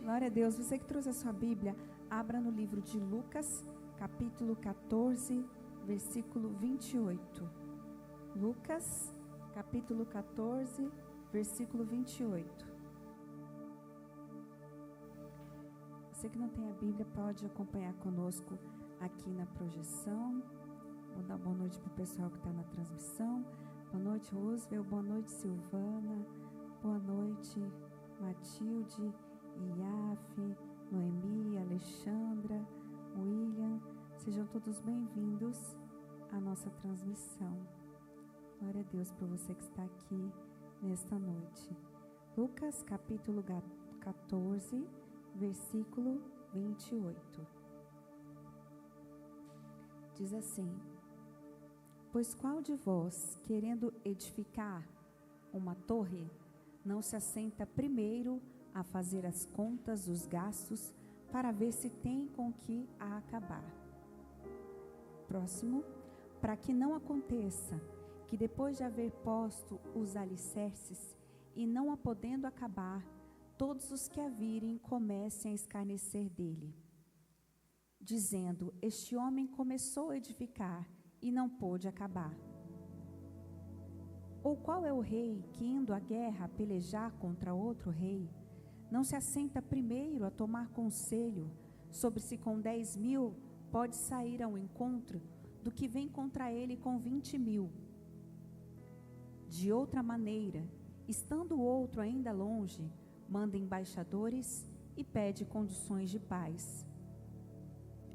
Glória a Deus. Você que trouxe a sua Bíblia, abra no livro de Lucas, capítulo 14, versículo 28. Lucas, capítulo 14, versículo 28. Você que não tem a Bíblia, pode acompanhar conosco aqui na projeção. Vou dar boa noite para o pessoal que está na transmissão. Boa noite, Roosevelt. Boa noite, Silvana. Boa noite, Matilde, Iafe, Noemi, Alexandra, William. Sejam todos bem-vindos à nossa transmissão. Glória a Deus por você que está aqui nesta noite. Lucas, capítulo 14, versículo 28. Diz assim: pois qual de vós, querendo edificar uma torre, não se assenta primeiro a fazer as contas dos gastos para ver se tem com que a acabar? Próximo, para que não aconteça que depois de haver posto os alicerces e não a podendo acabar, todos os que a virem comecem a escarnecer dele, dizendo: este homem começou a edificar e não pôde acabar. Ou qual é o rei que, indo à guerra pelejar contra outro rei, não se assenta primeiro a tomar conselho sobre se com 10.000 pode sair ao encontro do que vem contra ele com 20.000? De outra maneira, estando o outro ainda longe, manda embaixadores e pede condições de paz.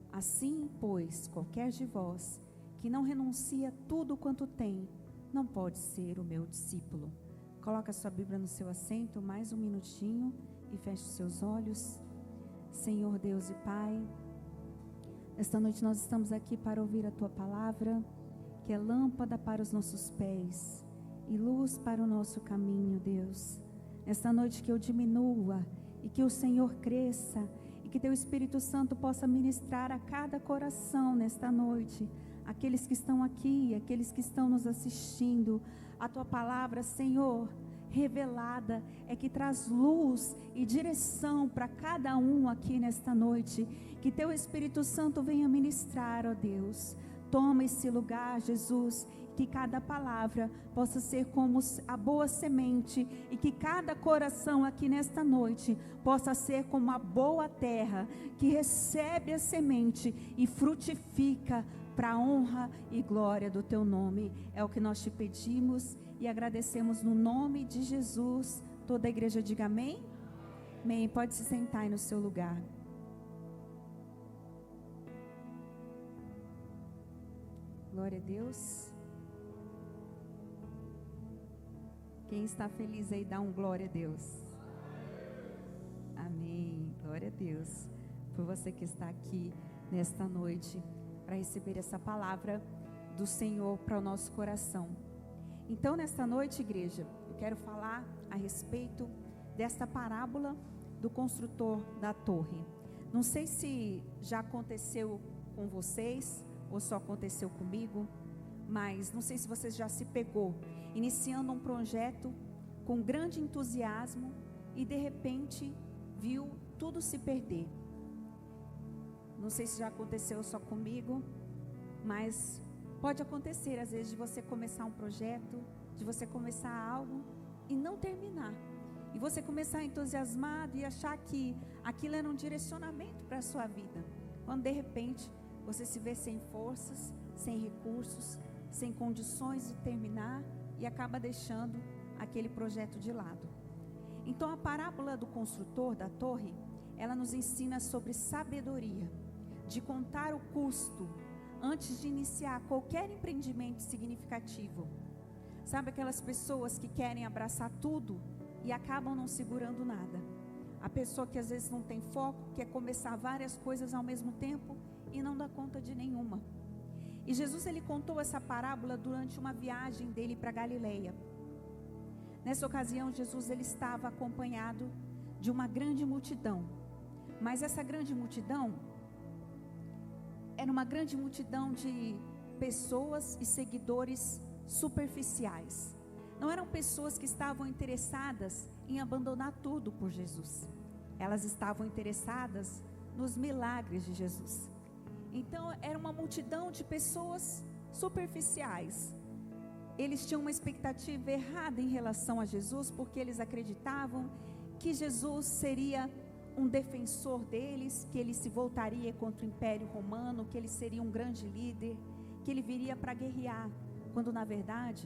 Assim, pois, qualquer de vós que não renuncia tudo quanto tem, não pode ser o meu discípulo. Coloca a sua Bíblia no seu assento, mais um minutinho, e feche os seus olhos. Senhor Deus e Pai, esta noite nós estamos aqui para ouvir a Tua palavra, que é lâmpada para os nossos pés e luz para o nosso caminho, Deus. Esta noite que eu diminua e que o Senhor cresça, e que Teu Espírito Santo possa ministrar a cada coração nesta noite, aqueles que estão aqui, aqueles que estão nos assistindo. A Tua palavra, Senhor, revelada, é que traz luz e direção para cada um aqui nesta noite. Que Teu Espírito Santo venha ministrar, ó Deus. Toma esse lugar, Jesus, que cada palavra possa ser como a boa semente, e que cada coração aqui nesta noite possa ser como a boa terra, que recebe a semente e frutifica para a honra e glória do Teu nome. É o que nós te pedimos e agradecemos no nome de Jesus. Toda a igreja diga amém? Amém. Pode se sentar aí no seu lugar. Glória a Deus. Quem está feliz aí, dá um glória a Deus. Amém. Glória a Deus por você que está aqui nesta noite para receber essa palavra do Senhor para o nosso coração. Então, nesta noite, igreja, eu quero falar a respeito desta parábola do construtor da torre. Não sei se já aconteceu com vocês ou só aconteceu comigo, mas não sei se você já se pegou iniciando um projeto com grande entusiasmo e de repente viu tudo se perder. Não sei se já aconteceu só comigo, mas pode acontecer às vezes de você começar um projeto, de você começar algo e não terminar. E você começar entusiasmado e achar que aquilo era um direcionamento para a sua vida. Quando de repente você se vê sem forças, sem recursos, sem condições de terminar e acaba deixando aquele projeto de lado. Então a parábola do construtor da torre, ela nos ensina sobre sabedoria, de contar o custo antes de iniciar qualquer empreendimento significativo. Sabe aquelas pessoas que querem abraçar tudo e acabam não segurando nada? A pessoa que às vezes não tem foco, quer começar várias coisas ao mesmo tempo e não dá conta de nenhuma. E Jesus, ele contou essa parábola durante uma viagem dele para Galileia. Nessa ocasião, Jesus, ele estava acompanhado de uma grande multidão. Mas essa grande multidão era uma grande multidão de pessoas e seguidores superficiais. Não eram pessoas que estavam interessadas em abandonar tudo por Jesus. elas estavam interessadas nos milagres de Jesus. Então era uma multidão de pessoas superficiais. Eles tinham uma expectativa errada em relação a Jesus, porque eles acreditavam que Jesus seria um defensor deles, que ele se voltaria contra o Império Romano, que ele seria um grande líder, que ele viria para guerrear, quando na verdade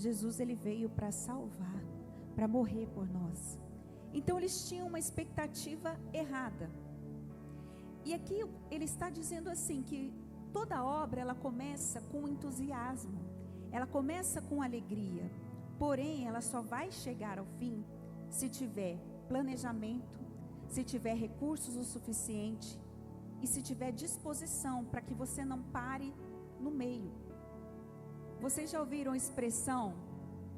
Jesus ele veio para salvar, para morrer por nós. Então eles tinham uma expectativa errada. E aqui ele está dizendo assim, que toda obra ela começa com entusiasmo, ela começa com alegria, porém ela só vai chegar ao fim se tiver planejamento, se tiver recursos o suficiente e se tiver disposição para que você não pare no meio. Vocês já ouviram a expressão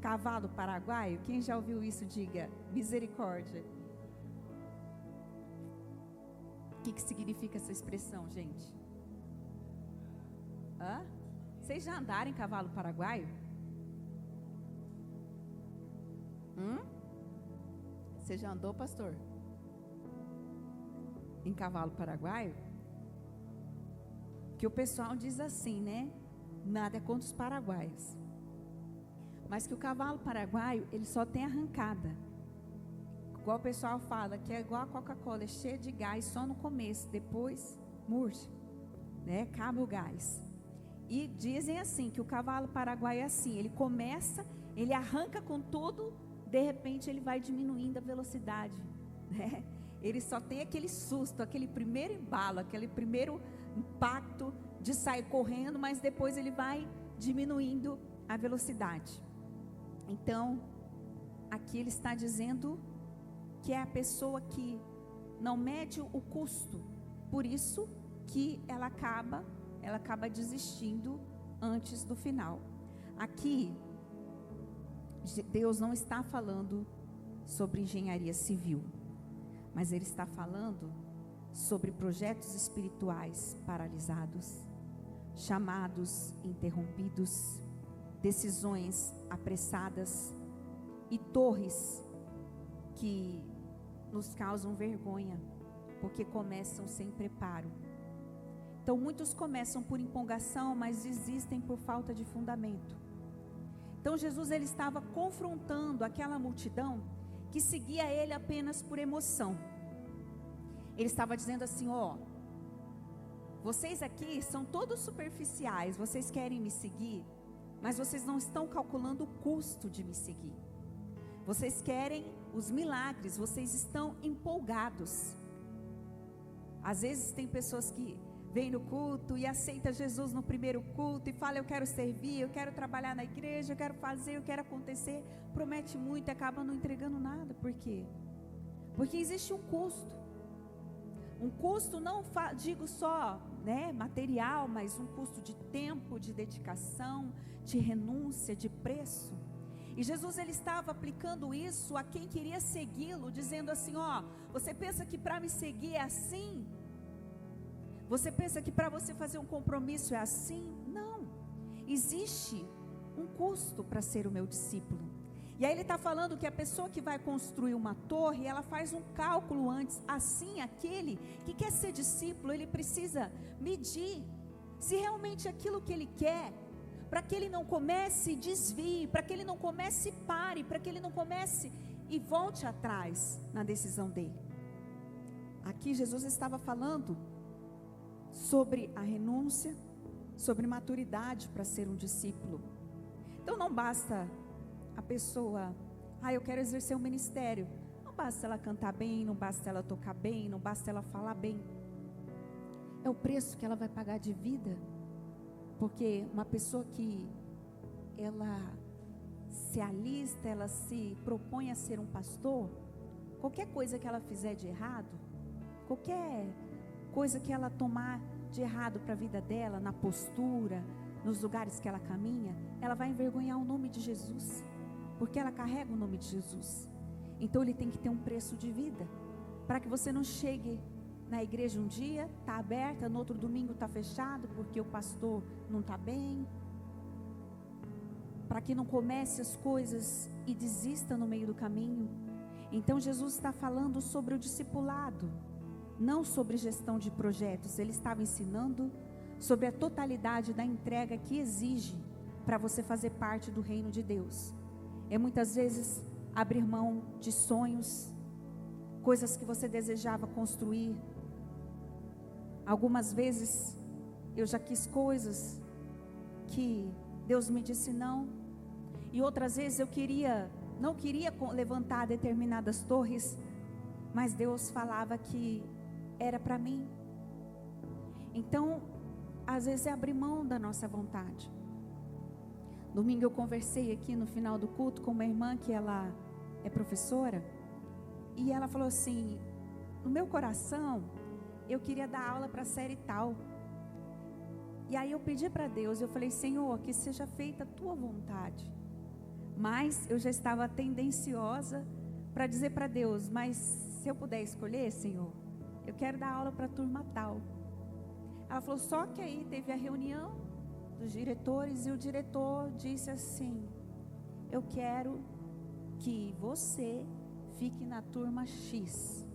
cavalo paraguaio? Quem já ouviu isso, diga misericórdia. O que significa essa expressão, gente? Vocês já andaram em cavalo paraguaio? Você já andou, pastor? Em cavalo paraguaio? Que o pessoal diz assim, né? Nada é contra os paraguaios. Mas que o cavalo paraguaio, ele só tem arrancada. Igual o pessoal fala, que é igual a Coca-Cola, é cheia de gás só no começo, depois murcha, né? Acaba o gás. E dizem assim, que o cavalo paraguaio é assim, ele começa, ele arranca com tudo, de repente ele vai diminuindo a velocidade, né? Ele só tem aquele susto, aquele primeiro embalo, aquele primeiro impacto de sair correndo, mas depois ele vai diminuindo a velocidade. Então, aqui ele está dizendo que é a pessoa que não mede o custo, por isso que ela acaba desistindo antes do final. Aqui, Deus não está falando sobre engenharia civil, mas Ele está falando sobre projetos espirituais paralisados, chamados interrompidos, decisões apressadas e torres que nos causam vergonha, porque começam sem preparo. Então muitos começam por empolgação, mas desistem por falta de fundamento. Então Jesus ele estava confrontando aquela multidão que seguia ele apenas por emoção. Ele estava dizendo assim, vocês aqui são todos superficiais, vocês querem me seguir, mas vocês não estão calculando o custo de me seguir. Vocês querem os milagres, vocês estão empolgados. Às vezes tem pessoas que vêm no culto e aceitam Jesus no primeiro culto e falam, eu quero servir, eu quero trabalhar na igreja, eu quero fazer, eu quero acontecer, promete muito e acaba não entregando nada. Por quê? Porque existe um custo. Um custo não digo só, né, material, mas um custo de tempo, de dedicação, de renúncia, de preço. E Jesus ele estava aplicando isso a quem queria segui-lo, dizendo assim, você pensa que para me seguir é assim? Você pensa que para você fazer um compromisso é assim? Não, existe um custo para ser o meu discípulo. E aí ele está falando que a pessoa que vai construir uma torre, ela faz um cálculo antes. Assim, aquele que quer ser discípulo, ele precisa medir se realmente aquilo que ele quer, para que ele não comece e desvie, para que ele não comece e pare, para que ele não comece e volte atrás na decisão dele. Aqui Jesus estava falando sobre a renúncia, sobre maturidade para ser um discípulo. Então não basta a pessoa, eu quero exercer um ministério. Não basta ela cantar bem, não basta ela tocar bem, não basta ela falar bem. É o preço que ela vai pagar de vida. Porque uma pessoa que ela se alista, ela se propõe a ser um pastor, qualquer coisa que ela fizer de errado, qualquer coisa que ela tomar de errado para a vida dela, na postura, nos lugares que ela caminha, ela vai envergonhar o nome de Jesus, porque ela carrega o nome de Jesus. Então ele tem que ter um preço de vida, para que você não chegue na igreja um dia, está aberta, no outro domingo está fechado, porque o pastor não está bem, para que não comece as coisas e desista no meio do caminho. Então Jesus está falando sobre o discipulado, não sobre gestão de projetos. Ele estava ensinando sobre a totalidade da entrega que exige para você fazer parte do reino de Deus. É muitas vezes abrir mão de sonhos, coisas que você desejava construir. Algumas vezes eu já quis coisas que Deus me disse não, e outras vezes eu não queria levantar determinadas torres, mas Deus falava que era para mim. Então, às vezes é abrir mão da nossa vontade. Domingo eu conversei aqui no final do culto com uma irmã que ela é professora, e ela falou assim: no meu coração eu queria dar aula para a série tal. E aí eu pedi para Deus, eu falei: Senhor, que seja feita a tua vontade. Mas eu já estava tendenciosa para dizer para Deus: mas se eu puder escolher, Senhor, eu quero dar aula para a turma tal. Ela falou: só que aí teve a reunião dos diretores e o diretor disse assim: eu quero que você fique na turma X.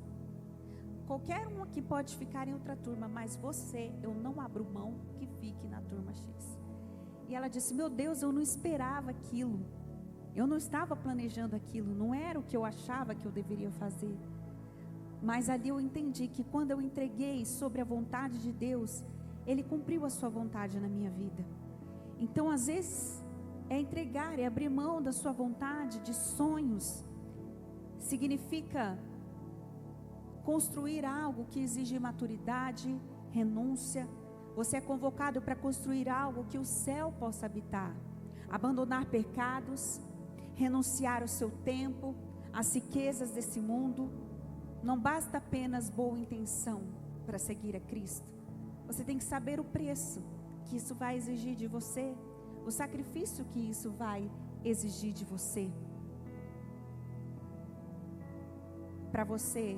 Qualquer um aqui pode ficar em outra turma, mas você, eu não abro mão que fique na turma X. E ela disse: meu Deus, eu não esperava aquilo. Eu não estava planejando aquilo, não era o que eu achava que eu deveria fazer. Mas ali eu entendi que quando eu entreguei sobre a vontade de Deus, Ele cumpriu a sua vontade na minha vida. Então, às vezes, é entregar, é abrir mão da sua vontade, de sonhos. Significa construir algo que exige maturidade, renúncia. Você é convocado para construir algo que o céu possa habitar. Abandonar pecados, renunciar ao seu tempo, às riquezas desse mundo. Não basta apenas boa intenção para seguir a Cristo. Você tem que saber o preço que isso vai exigir de você, o sacrifício que isso vai exigir de você. Para você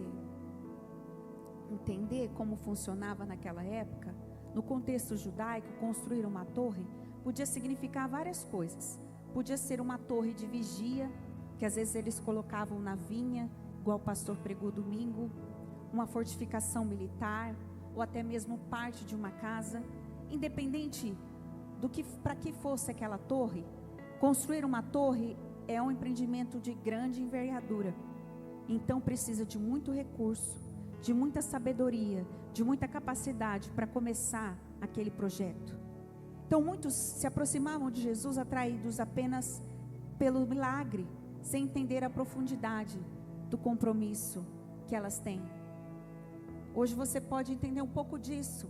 entender como funcionava naquela época, no contexto judaico, construir uma torre podia significar várias coisas. Podia ser uma torre de vigia, que às vezes eles colocavam na vinha, igual o pastor pregou domingo, uma fortificação militar, ou até mesmo parte de uma casa. Independente do que, para que fosse aquela torre, construir uma torre é um empreendimento de grande envergadura. Então precisa de muito recurso, de muita sabedoria, de muita capacidade para começar aquele projeto. Então muitos se aproximavam de Jesus atraídos apenas pelo milagre, sem entender a profundidade do compromisso que elas têm. Hoje você pode entender um pouco disso,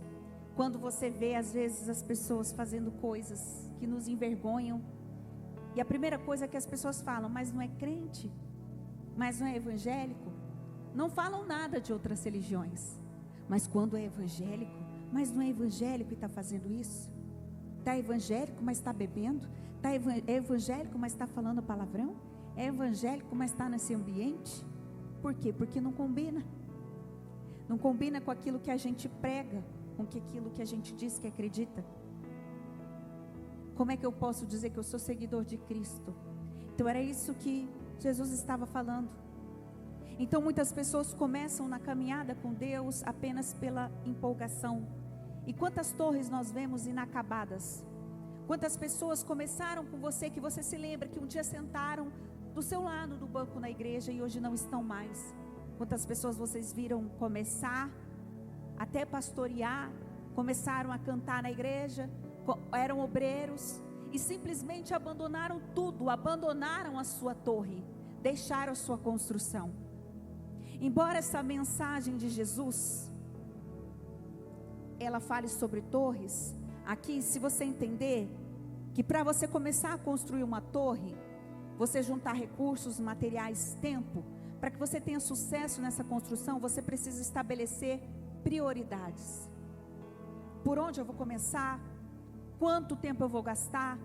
quando você vê às vezes as pessoas fazendo coisas que nos envergonham, e a primeira coisa que as pessoas falam: mas não é crente? Mas não é evangélico? Não falam nada de outras religiões, mas quando é evangélico, mas não é evangélico e está fazendo isso? Está evangélico, mas está bebendo? É evangélico, mas está falando palavrão? É evangélico, mas está nesse ambiente? Por quê? Porque não combina. Não combina com aquilo que a gente prega, com aquilo que a gente diz que acredita. Como é que eu posso dizer que eu sou seguidor de Cristo? Então era isso que Jesus estava falando. Então muitas pessoas começam na caminhada com Deus apenas pela empolgação. E quantas torres nós vemos inacabadas? Quantas pessoas começaram com você, que você se lembra que um dia sentaram do seu lado do banco na igreja e hoje não estão mais? Quantas pessoas vocês viram começar, até pastorear, começaram a cantar na igreja, eram obreiros e simplesmente abandonaram tudo, abandonaram a sua torre, deixaram a sua construção. Embora essa mensagem de Jesus, ela fale sobre torres, aqui se você entender que para você começar a construir uma torre, você juntar recursos, materiais, tempo, para que você tenha sucesso nessa construção, você precisa estabelecer prioridades. Por onde eu vou começar? Quanto tempo eu vou gastar?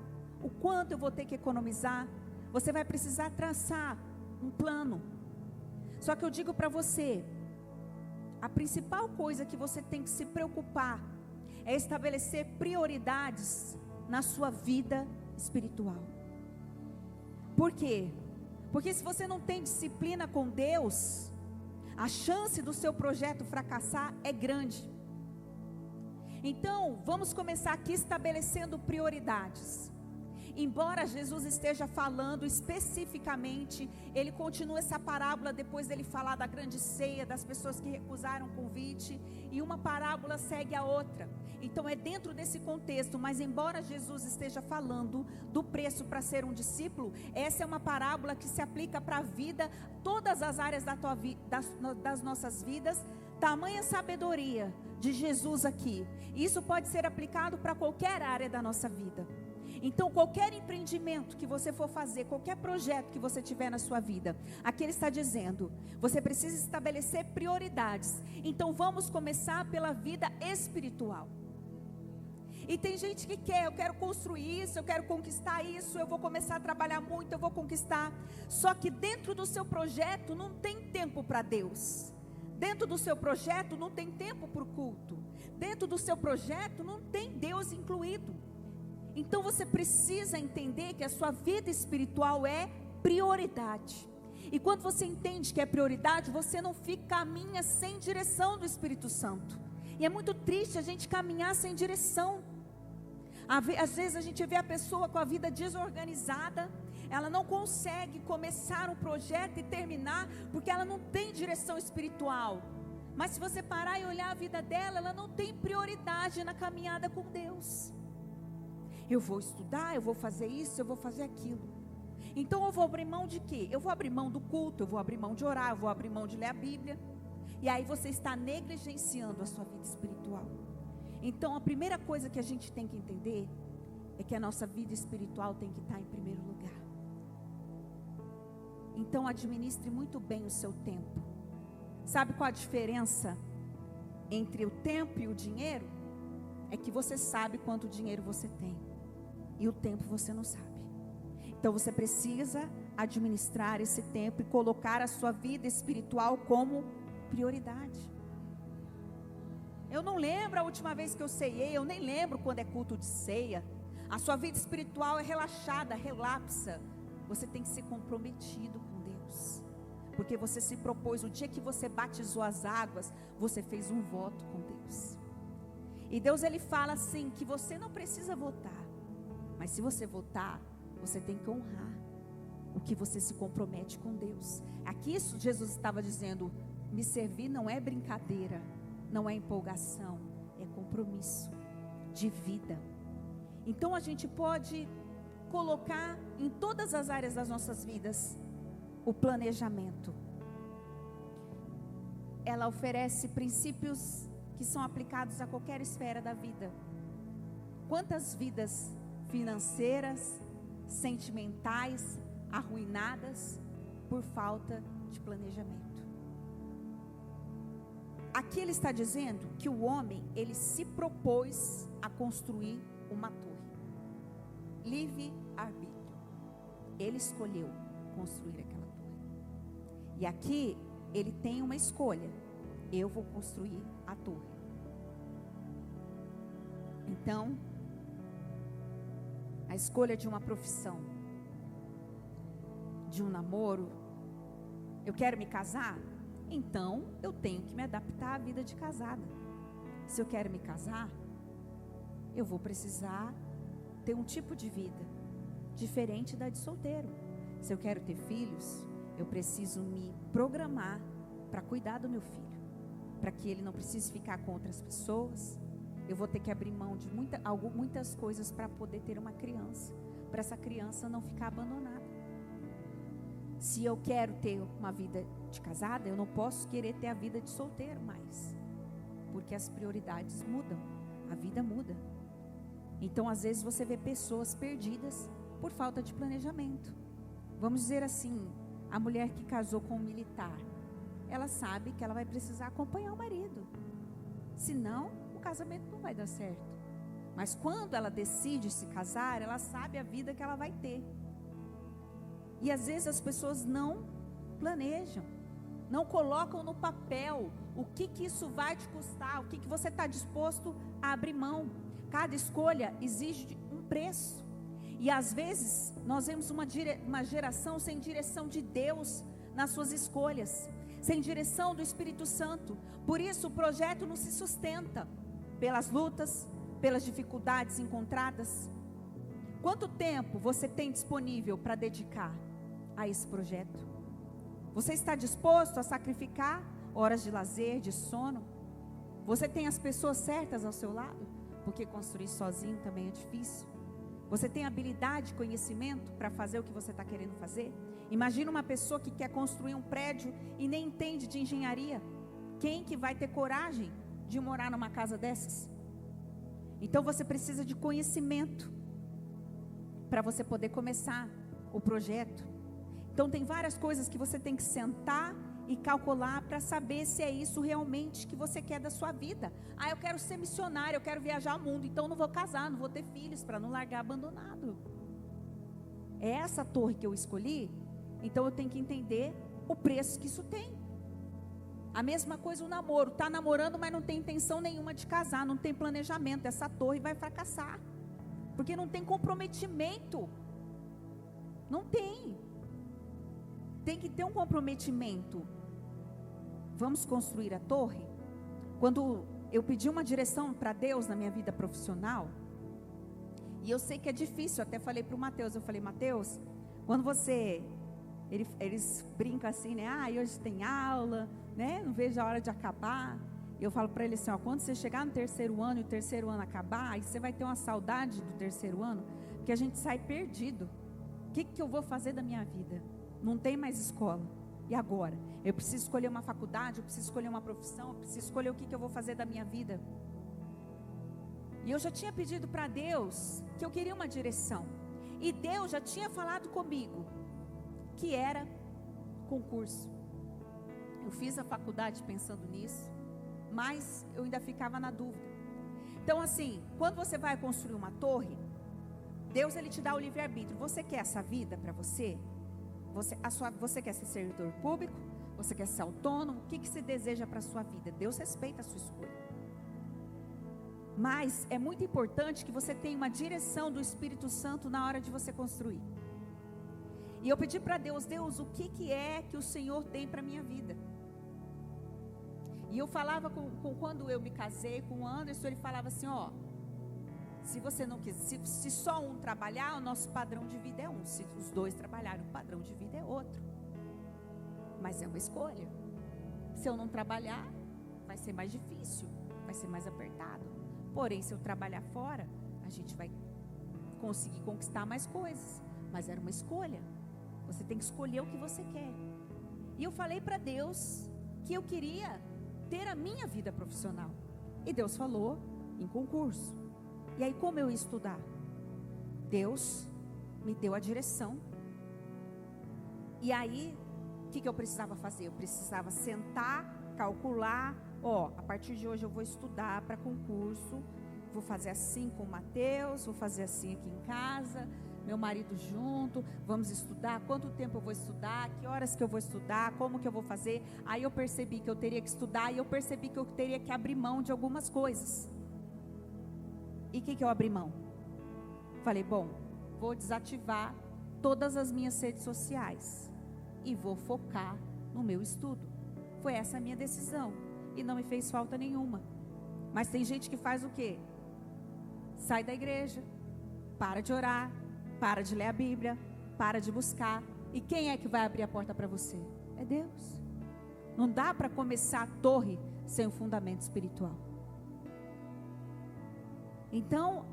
O quanto eu vou ter que economizar? Você vai precisar traçar um plano. Só que eu digo para você, a principal coisa que você tem que se preocupar é estabelecer prioridades na sua vida espiritual. Por quê? Porque se você não tem disciplina com Deus, a chance do seu projeto fracassar é grande. Então, vamos começar aqui estabelecendo prioridades. Embora Jesus esteja falando especificamente, ele continua essa parábola depois dele falar da grande ceia, das pessoas que recusaram o convite, e uma parábola segue a outra. Então é dentro desse contexto, mas embora Jesus esteja falando do preço para ser um discípulo, essa é uma parábola que se aplica para a vida, todas as áreas das nossas vidas. Tamanha sabedoria de Jesus aqui. Isso pode ser aplicado para qualquer área da nossa vida. Então, qualquer empreendimento que você for fazer, qualquer projeto que você tiver na sua vida, aqui ele está dizendo, você precisa estabelecer prioridades. Então, vamos começar pela vida espiritual. E tem gente que quer, eu quero construir isso, eu quero conquistar isso, eu vou começar a trabalhar muito, eu vou conquistar. Só que dentro do seu projeto não tem tempo para Deus. Dentro do seu projeto não tem tempo para o culto. Dentro do seu projeto não tem Deus incluído. Então você precisa entender que a sua vida espiritual é prioridade. E quando você entende que é prioridade, você não caminha sem direção do Espírito Santo. E é muito triste a gente caminhar sem direção. Às vezes a gente vê a pessoa com a vida desorganizada, ela não consegue começar um projeto e terminar, porque ela não tem direção espiritual. Mas se você parar e olhar a vida dela, ela não tem prioridade na caminhada com Deus. Eu vou estudar, eu vou fazer isso, eu vou fazer aquilo. Então eu vou abrir mão de quê? Eu vou abrir mão do culto, eu vou abrir mão de orar, eu vou abrir mão de ler a Bíblia. E aí você está negligenciando a sua vida espiritual. Então a primeira coisa que a gente tem que entender é que a nossa vida espiritual tem que estar em primeiro lugar. Então administre muito bem o seu tempo. Sabe qual a diferença entre o tempo e o dinheiro? É que você sabe quanto dinheiro você tem. E o tempo você não sabe. Então você precisa administrar esse tempo e colocar a sua vida espiritual como prioridade. Eu não lembro a última vez que eu ceiei, eu nem lembro quando é culto de ceia. A sua vida espiritual é relaxada, relapsa. Você tem que ser comprometido com Deus. Porque você se propôs, o dia que você batizou as águas, você fez um voto com Deus. E Deus ele fala assim, que você não precisa votar. Mas se você votar, você tem que honrar o que você se compromete com Deus. Aqui isso Jesus estava dizendo, me servir não é brincadeira, não é empolgação, é compromisso de vida. Então a gente pode colocar em todas as áreas das nossas vidas o planejamento. Ela oferece princípios que são aplicados a qualquer esfera da vida. Quantas vidas financeiras, sentimentais, arruinadas por falta de planejamento. Aqui ele está dizendo que o homem, ele se propôs a construir uma torre. Livre-arbítrio. Ele escolheu construir aquela torre. E aqui ele tem uma escolha. Eu vou construir a torre. Então, a escolha de uma profissão, de um namoro, eu quero me casar, então eu tenho que me adaptar à vida de casada. Se eu quero me casar, eu vou precisar ter um tipo de vida diferente da de solteiro. Se eu quero ter filhos, eu preciso me programar para cuidar do meu filho, para que ele não precise ficar com outras pessoas. Eu vou ter que abrir mão de muitas coisas para poder ter uma criança, para essa criança não ficar abandonada. Se eu quero ter uma vida de casada, eu não posso querer ter a vida de solteiro mais, porque as prioridades mudam, a vida muda. Então às vezes você vê pessoas perdidas por falta de planejamento. Vamos dizer assim, a mulher que casou com um militar, ela sabe que ela vai precisar acompanhar o marido, senão o casamento não vai dar certo. Mas quando ela decide se casar, ela sabe a vida que ela vai ter. E às vezes as pessoas não planejam, não colocam no papel o que isso vai te custar, o que você está disposto a abrir mão. Cada escolha exige um preço. E às vezes nós vemos uma geração sem direção de Deus nas suas escolhas, sem direção do Espírito Santo. Por isso o projeto não se sustenta pelas lutas, pelas dificuldades encontradas. Quanto tempo você tem disponível para dedicar a esse projeto? Você está disposto a sacrificar horas de lazer, de sono? Você tem as pessoas certas ao seu lado? Porque construir sozinho também é difícil. Você tem habilidade, conhecimento para fazer o que você está querendo fazer? Imagina uma pessoa que quer construir um prédio e nem entende de engenharia. Quem que vai ter coragem de morar numa casa dessas? Então você precisa de conhecimento para você poder começar o projeto. Então tem várias coisas que você tem que sentar e calcular para saber se é isso realmente que você quer da sua vida. Eu quero ser missionário, eu quero viajar ao mundo, então não vou casar, não vou ter filhos, para não largar abandonado. É essa torre que eu escolhi, então eu tenho que entender o preço que isso tem. A mesma coisa o namoro, está namorando, mas não tem intenção nenhuma de casar, não tem planejamento, essa torre vai fracassar, porque não tem comprometimento. Não tem. Tem que ter um comprometimento. Vamos construir a torre? Quando eu pedi uma direção para Deus na minha vida profissional, e eu sei que é difícil, até falei para o Mateus, eu falei, Mateus, quando você, eles brincam assim, né, hoje tem aula, né, não vejo a hora de acabar. Eu falo para ele assim, quando você chegar no terceiro ano e o terceiro ano acabar, aí você vai ter uma saudade do terceiro ano, porque a gente sai perdido. O que eu vou fazer da minha vida? Não tem mais escola. E agora? Eu preciso escolher uma faculdade, eu preciso escolher uma profissão, eu preciso escolher o que eu vou fazer da minha vida. E eu já tinha pedido para Deus que eu queria uma direção. E Deus já tinha falado comigo que era concurso. Eu fiz a faculdade pensando nisso, mas eu ainda ficava na dúvida. Então assim, quando você vai construir uma torre, Deus ele te dá o livre-arbítrio. Você quer essa vida para você? Você quer ser servidor público? Você quer ser autônomo? O que você deseja para a sua vida? Deus respeita a sua escolha. Mas é muito importante que você tenha uma direção do Espírito Santo na hora de você construir. E eu pedi para Deus, o que é que o Senhor tem para a minha vida? E eu falava quando eu me casei com o Anderson, ele falava assim, se você não quiser, se só um trabalhar, o nosso padrão de vida é um. Se os dois trabalharem, o padrão de vida é outro. Mas é uma escolha. Se eu não trabalhar, vai ser mais difícil, vai ser mais apertado. Porém, se eu trabalhar fora, a gente vai conseguir conquistar mais coisas. Mas era uma escolha. Você tem que escolher o que você quer. E eu falei para Deus que eu queria ter a minha vida profissional. E Deus falou em concurso. E aí como eu ia estudar? Deus me deu a direção. E aí, o que eu precisava fazer? Eu precisava sentar, calcular, a partir de hoje eu vou estudar para concurso, vou fazer assim com o Mateus, vou fazer assim aqui em casa, meu marido junto, vamos estudar, quanto tempo eu vou estudar, que horas que eu vou estudar, como que eu vou fazer. Aí eu percebi que eu teria que estudar e eu percebi que eu teria que abrir mão de algumas coisas. E o que eu abri mão? Falei, vou desativar todas as minhas redes sociais e vou focar no meu estudo. Foi essa a minha decisão e não me fez falta nenhuma. Mas tem gente que faz o quê? Sai da igreja, para de orar, para de ler a Bíblia, para de buscar. E quem é que vai abrir a porta para você? É Deus. Não dá para começar a torre sem um fundamento espiritual. Então,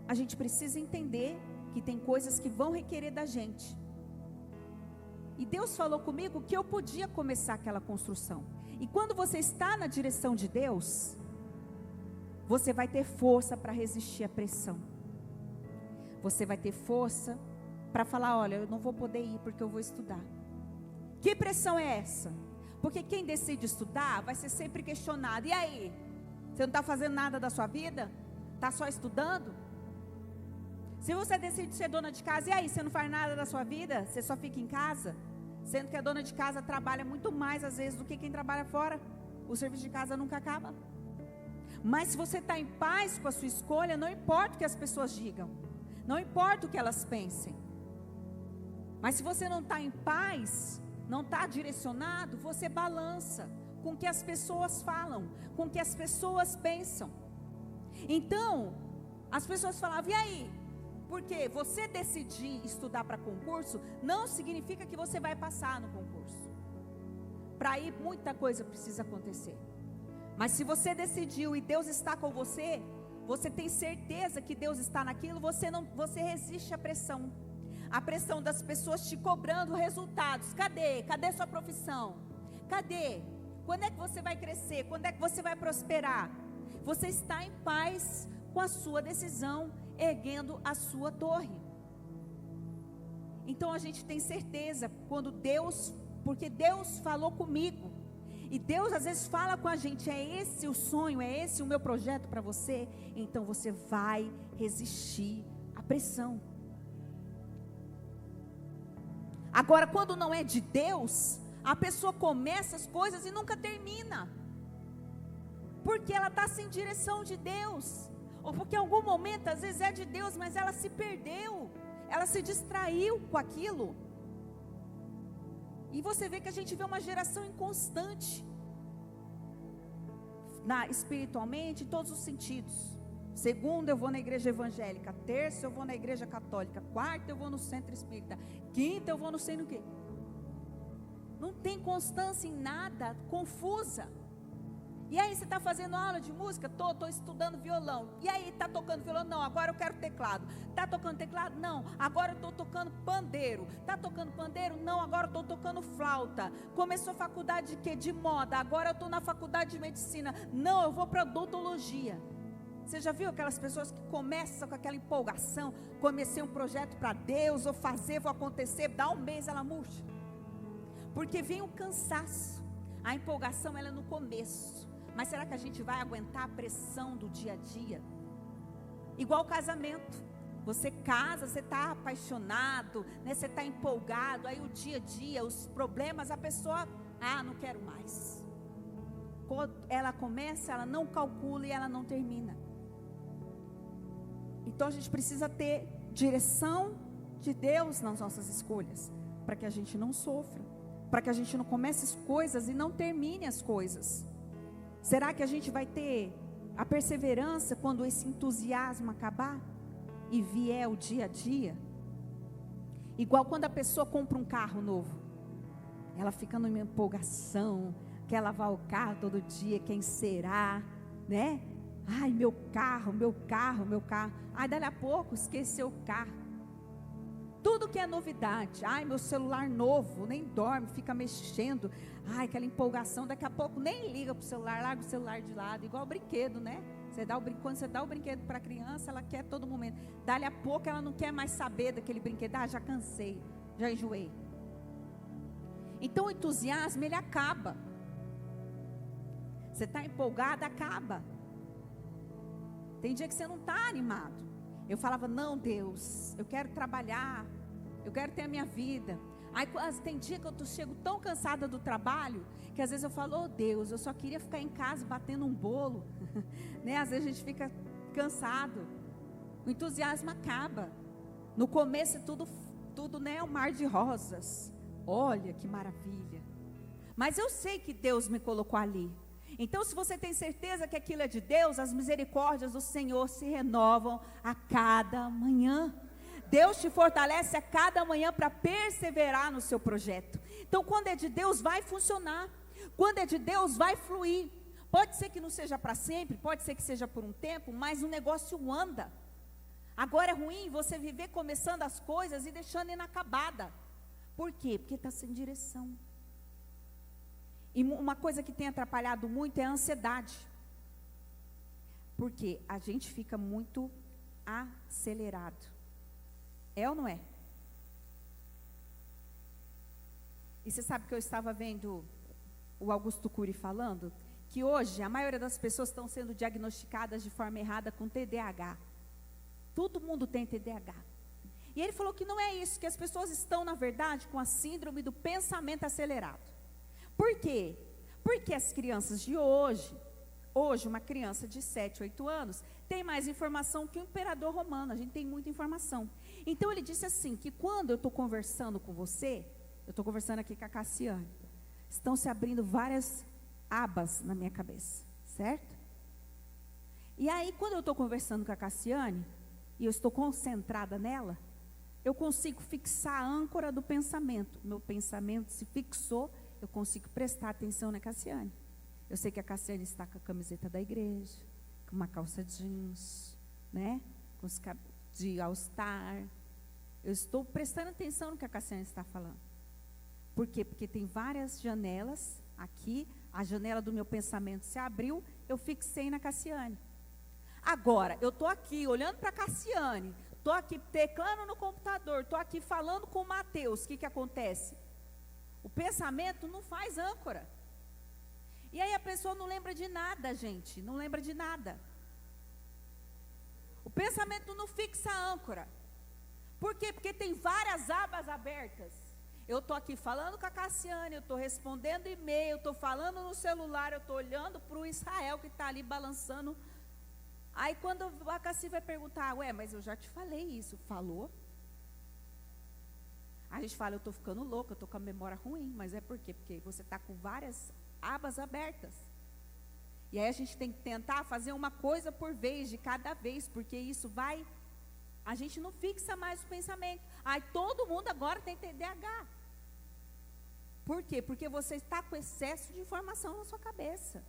a gente precisa entender que tem coisas que vão requerer da gente. E Deus falou comigo que eu podia começar aquela construção. E quando você está na direção de Deus, você vai ter força para resistir à pressão. Você vai ter força para falar, olha, eu não vou poder ir porque eu vou estudar. Que pressão é essa? Porque quem decide estudar vai ser sempre questionado. E aí? Você não está fazendo nada da sua vida? Está só estudando? Se você decide ser dona de casa, e aí, você não faz nada da sua vida? Você só fica em casa? Sendo que a dona de casa trabalha muito mais, às vezes, do que quem trabalha fora. O serviço de casa nunca acaba. Mas se você está em paz com a sua escolha, não importa o que as pessoas digam. Não importa o que elas pensem. Mas se você não está em paz, não está direcionado, você balança com o que as pessoas falam, com o que as pessoas pensam. Então, as pessoas falavam, e aí? Porque você decidir estudar para concurso, não significa que você vai passar no concurso. Para ir, muita coisa precisa acontecer. Mas se você decidiu e Deus está com você, você tem certeza que Deus está naquilo, você resiste à pressão. A pressão das pessoas te cobrando resultados. Cadê? Cadê sua profissão? Cadê? Quando é que você vai crescer? Quando é que você vai prosperar? Você está em paz com a sua decisão, erguendo a sua torre. Então a gente tem certeza, porque Deus falou comigo. E Deus às vezes fala com a gente, é esse o sonho, é esse o meu projeto para você. Então você vai resistir à pressão. Agora, quando não é de Deus, a pessoa começa as coisas e nunca termina. Porque ela está sem direção de Deus. Ou porque em algum momento, às vezes é de Deus, mas ela se perdeu. Ela se distraiu com aquilo. E você vê que a gente vê uma geração inconstante. Espiritualmente, em todos os sentidos. Segunda eu vou na igreja evangélica. Terça eu vou na igreja católica. Quarta eu vou no centro espírita. Quinta eu vou no sei no quê. Não tem constância em nada, confusa. E aí você está fazendo aula de música? Estou estudando violão. E aí está tocando violão? Não, agora eu quero teclado. Está tocando teclado? Não, agora eu estou tocando pandeiro. Está tocando pandeiro? Não, agora eu estou tocando flauta. Começou a faculdade de quê? De moda. Agora eu estou na faculdade de medicina. Não, eu vou para odontologia. Você já viu aquelas pessoas que começam com aquela empolgação? Comecei um projeto para Deus, vou fazer, vou acontecer. Dá um mês, ela murcha. Porque vem o cansaço. A empolgação ela é no começo. Mas será que a gente vai aguentar a pressão do dia a dia? Igual casamento. Você casa, você está apaixonado, né? Você está empolgado. Aí o dia a dia, os problemas, a pessoa, não quero mais. Quando ela começa, ela não calcula e ela não termina. Então a gente precisa ter direção de Deus nas nossas escolhas. Para que a gente não sofra. Para que a gente não comece as coisas e não termine as coisas. Será que a gente vai ter a perseverança quando esse entusiasmo acabar e vier o dia a dia? Igual quando a pessoa compra um carro novo, ela fica numa empolgação, quer lavar o carro todo dia, quer encerar, né? Ai, meu carro. Ai, dali a pouco esqueceu o carro. Tudo que é novidade. Ai, meu celular novo, nem dorme, fica mexendo. Ai, aquela empolgação, daqui a pouco nem liga para o celular, larga o celular de lado, igual o brinquedo, né? Quando você dá o brinquedo para a criança, ela quer todo momento. Dali a pouco ela não quer mais saber daquele brinquedo. Já cansei, já enjoei. Então o entusiasmo, ele acaba. Você está empolgado, acaba. Tem dia que você não está animado. Eu falava, não, Deus, eu quero trabalhar, eu quero ter a minha vida. Aí tem dia que eu chego tão cansada do trabalho, que às vezes eu falo, Deus, eu só queria ficar em casa batendo um bolo. Né? Às vezes a gente fica cansado. O entusiasmo acaba. No começo é tudo, né, um mar de rosas. Olha que maravilha. Mas eu sei que Deus me colocou ali. Então, se você tem certeza que aquilo é de Deus, as misericórdias do Senhor se renovam a cada manhã. Deus te fortalece a cada manhã para perseverar no seu projeto. Então, quando é de Deus, vai funcionar. Quando é de Deus, vai fluir. Pode ser que não seja para sempre, pode ser que seja por um tempo, mas o negócio anda. Agora é ruim você viver começando as coisas e deixando inacabada. Por quê? Porque está sem direção. E uma coisa que tem atrapalhado muito é a ansiedade. Porque a gente fica muito acelerado. É ou não é? E você sabe que eu estava vendo o Augusto Cury falando que hoje a maioria das pessoas estão sendo diagnosticadas de forma errada com TDAH. Todo mundo tem TDAH. E ele falou que não é isso, que as pessoas estão, na verdade, com a síndrome do pensamento acelerado. Por quê? Porque as crianças de hoje, hoje, uma criança de 7, 8 anos tem mais informação que o imperador romano. A gente tem muita informação. Então, ele disse assim, que quando eu estou conversando com você, eu estou conversando aqui com a Cassiane, estão se abrindo várias abas na minha cabeça, certo? E aí, quando eu estou conversando com a Cassiane, e eu estou concentrada nela, eu consigo fixar a âncora do pensamento. Meu pensamento se fixou, eu consigo prestar atenção na Cassiane. Eu sei que a Cassiane está com a camiseta da igreja, com uma calça jeans, né? Com os cabelos de all-star. Eu estou prestando atenção no que a Cassiane está falando. Por quê? Porque tem várias janelas aqui, a janela do meu pensamento se abriu, eu fixei na Cassiane. Agora, eu estou aqui olhando para a Cassiane, estou aqui teclando no computador, estou aqui falando com o Mateus, o que acontece? O pensamento não faz âncora. E aí a pessoa não lembra de nada, gente, não lembra de nada. O pensamento não fixa a âncora. Por quê? Porque tem várias abas abertas. Eu estou aqui falando com a Cassiane, eu estou respondendo e-mail, eu estou falando no celular, eu estou olhando para o Israel que está ali balançando. Aí quando a Cassi vai perguntar, ué, mas eu já te falei isso. Falou? A gente fala, eu estou ficando louca, eu estou com a memória ruim. Mas é por quê? Porque você está com várias abas abertas. E aí a gente tem que tentar fazer uma coisa por vez, de cada vez, porque isso vai... A gente não fixa mais o pensamento. Aí todo mundo agora tem TDAH. Por quê? Porque você está com excesso de informação na sua cabeça.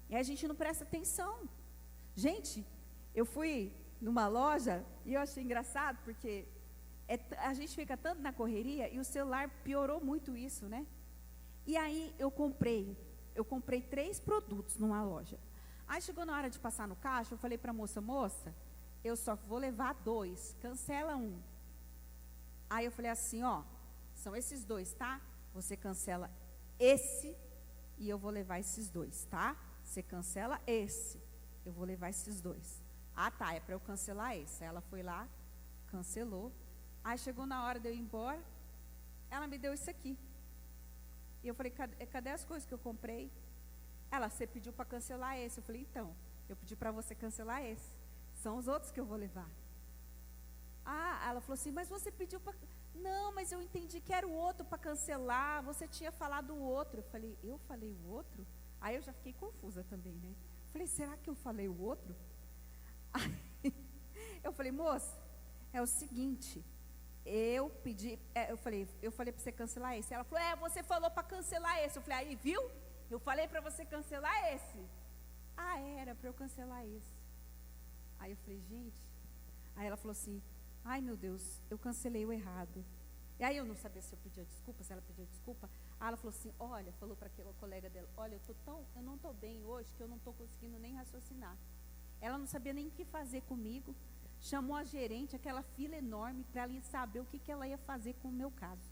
E a gente não presta atenção. Gente, eu fui numa loja e eu achei engraçado, porque a gente fica tanto na correria e o celular piorou muito isso, né? E aí eu comprei 3 produtos numa loja. Aí chegou na hora de passar no caixa, eu falei para a moça, eu só vou levar 2, cancela 1. Aí eu falei assim, ó, são esses 2, tá? Você cancela esse e eu vou levar esses 2, tá? Você cancela esse, eu vou levar esses 2. Ah, tá, é para eu cancelar esse. Aí ela foi lá, cancelou. Aí chegou na hora de eu ir embora, ela me deu isso aqui. E eu falei, cadê as coisas que eu comprei? Ela, você pediu para cancelar esse. Eu falei, então, eu pedi para você cancelar esse. São os outros que eu vou levar. Ah, ela falou assim, mas você pediu para... Não, mas eu entendi que era o outro para cancelar. Você tinha falado o outro. Eu falei o outro? Aí eu já fiquei confusa também, né? Falei, será que eu falei o outro? Aí, eu falei, moça, é o seguinte, eu falei para você cancelar esse. Ela falou, você falou para cancelar esse. Eu falei, aí, viu? Eu falei para você cancelar esse. Ah, era para eu cancelar esse. Aí eu falei, gente. Aí ela falou assim, ai meu Deus, eu cancelei o errado. E aí eu não sabia se eu pedia desculpa, se ela pedia desculpa. Aí ela falou assim, olha, falou para aquela colega dela, olha, eu não estou bem hoje, que eu não estou conseguindo nem raciocinar. Ela não sabia nem o que fazer comigo. Chamou a gerente, aquela fila enorme, para ela saber o que ela ia fazer com o meu caso.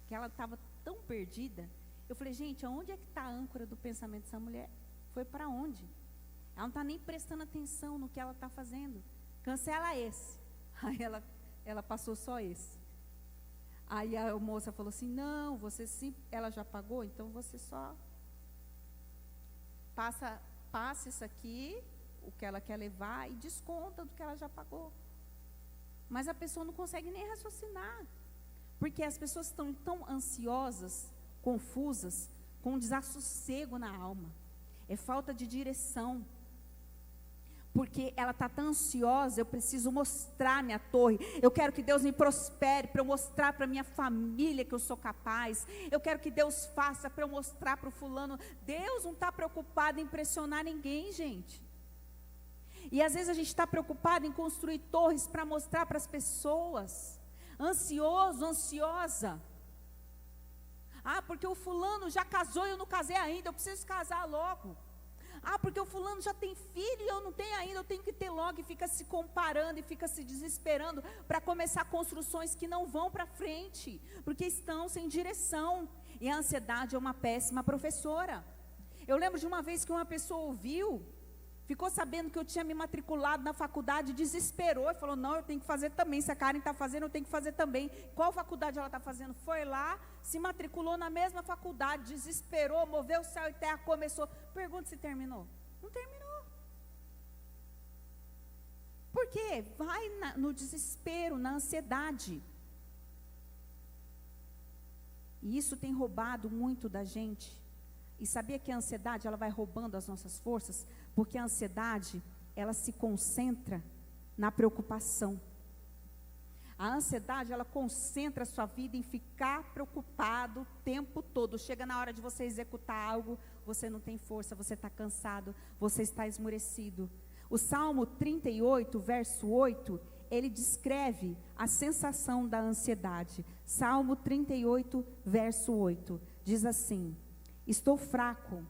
Que ela estava tão perdida. Eu falei, gente, aonde é que está a âncora do pensamento dessa mulher? Foi para onde? Ela não está nem prestando atenção no que ela está fazendo. Cancela esse. Aí ela passou só esse. Aí a moça falou assim, não, você sim, ela já pagou, então você só passa isso aqui, o que ela quer levar, e desconta do que ela já pagou. Mas a pessoa não consegue nem raciocinar, porque as pessoas estão tão ansiosas, confusas, com um desassossego na alma. É falta de direção. Porque ela está tão ansiosa, eu preciso mostrar minha torre. Eu quero que Deus me prospere para eu mostrar para minha família que eu sou capaz. Eu quero que Deus faça para eu mostrar para o fulano. Deus não está preocupado em impressionar ninguém, gente. E às vezes a gente está preocupado em construir torres para mostrar para as pessoas. Ansioso, ansiosa. Ah, porque o fulano já casou e eu não casei ainda, eu preciso casar logo. Ah, porque o fulano já tem filho e eu não tenho ainda, eu tenho que ter logo, e fica se comparando e fica se desesperando para começar construções que não vão para frente, porque estão sem direção. E a ansiedade é uma péssima professora. Eu lembro de uma vez que uma pessoa ouviu ficou sabendo que eu tinha me matriculado na faculdade, desesperou e falou, não, eu tenho que fazer também, se a Karen está fazendo, eu tenho que fazer também. Qual faculdade ela está fazendo? Foi lá, se matriculou na mesma faculdade, desesperou, moveu o céu e terra, começou. Pergunta se terminou. Não terminou. Por quê? Vai no desespero, na ansiedade. E isso tem roubado muito da gente. E sabia que a ansiedade, ela vai roubando as nossas forças? Porque a ansiedade, ela se concentra na preocupação. A ansiedade, ela concentra a sua vida em ficar preocupado o tempo todo. Chega na hora de você executar algo, você não tem força, você está cansado, você está esmorecido. O Salmo 38, verso 8, ele descreve a sensação da ansiedade. Salmo 38, verso 8, diz assim: estou fraco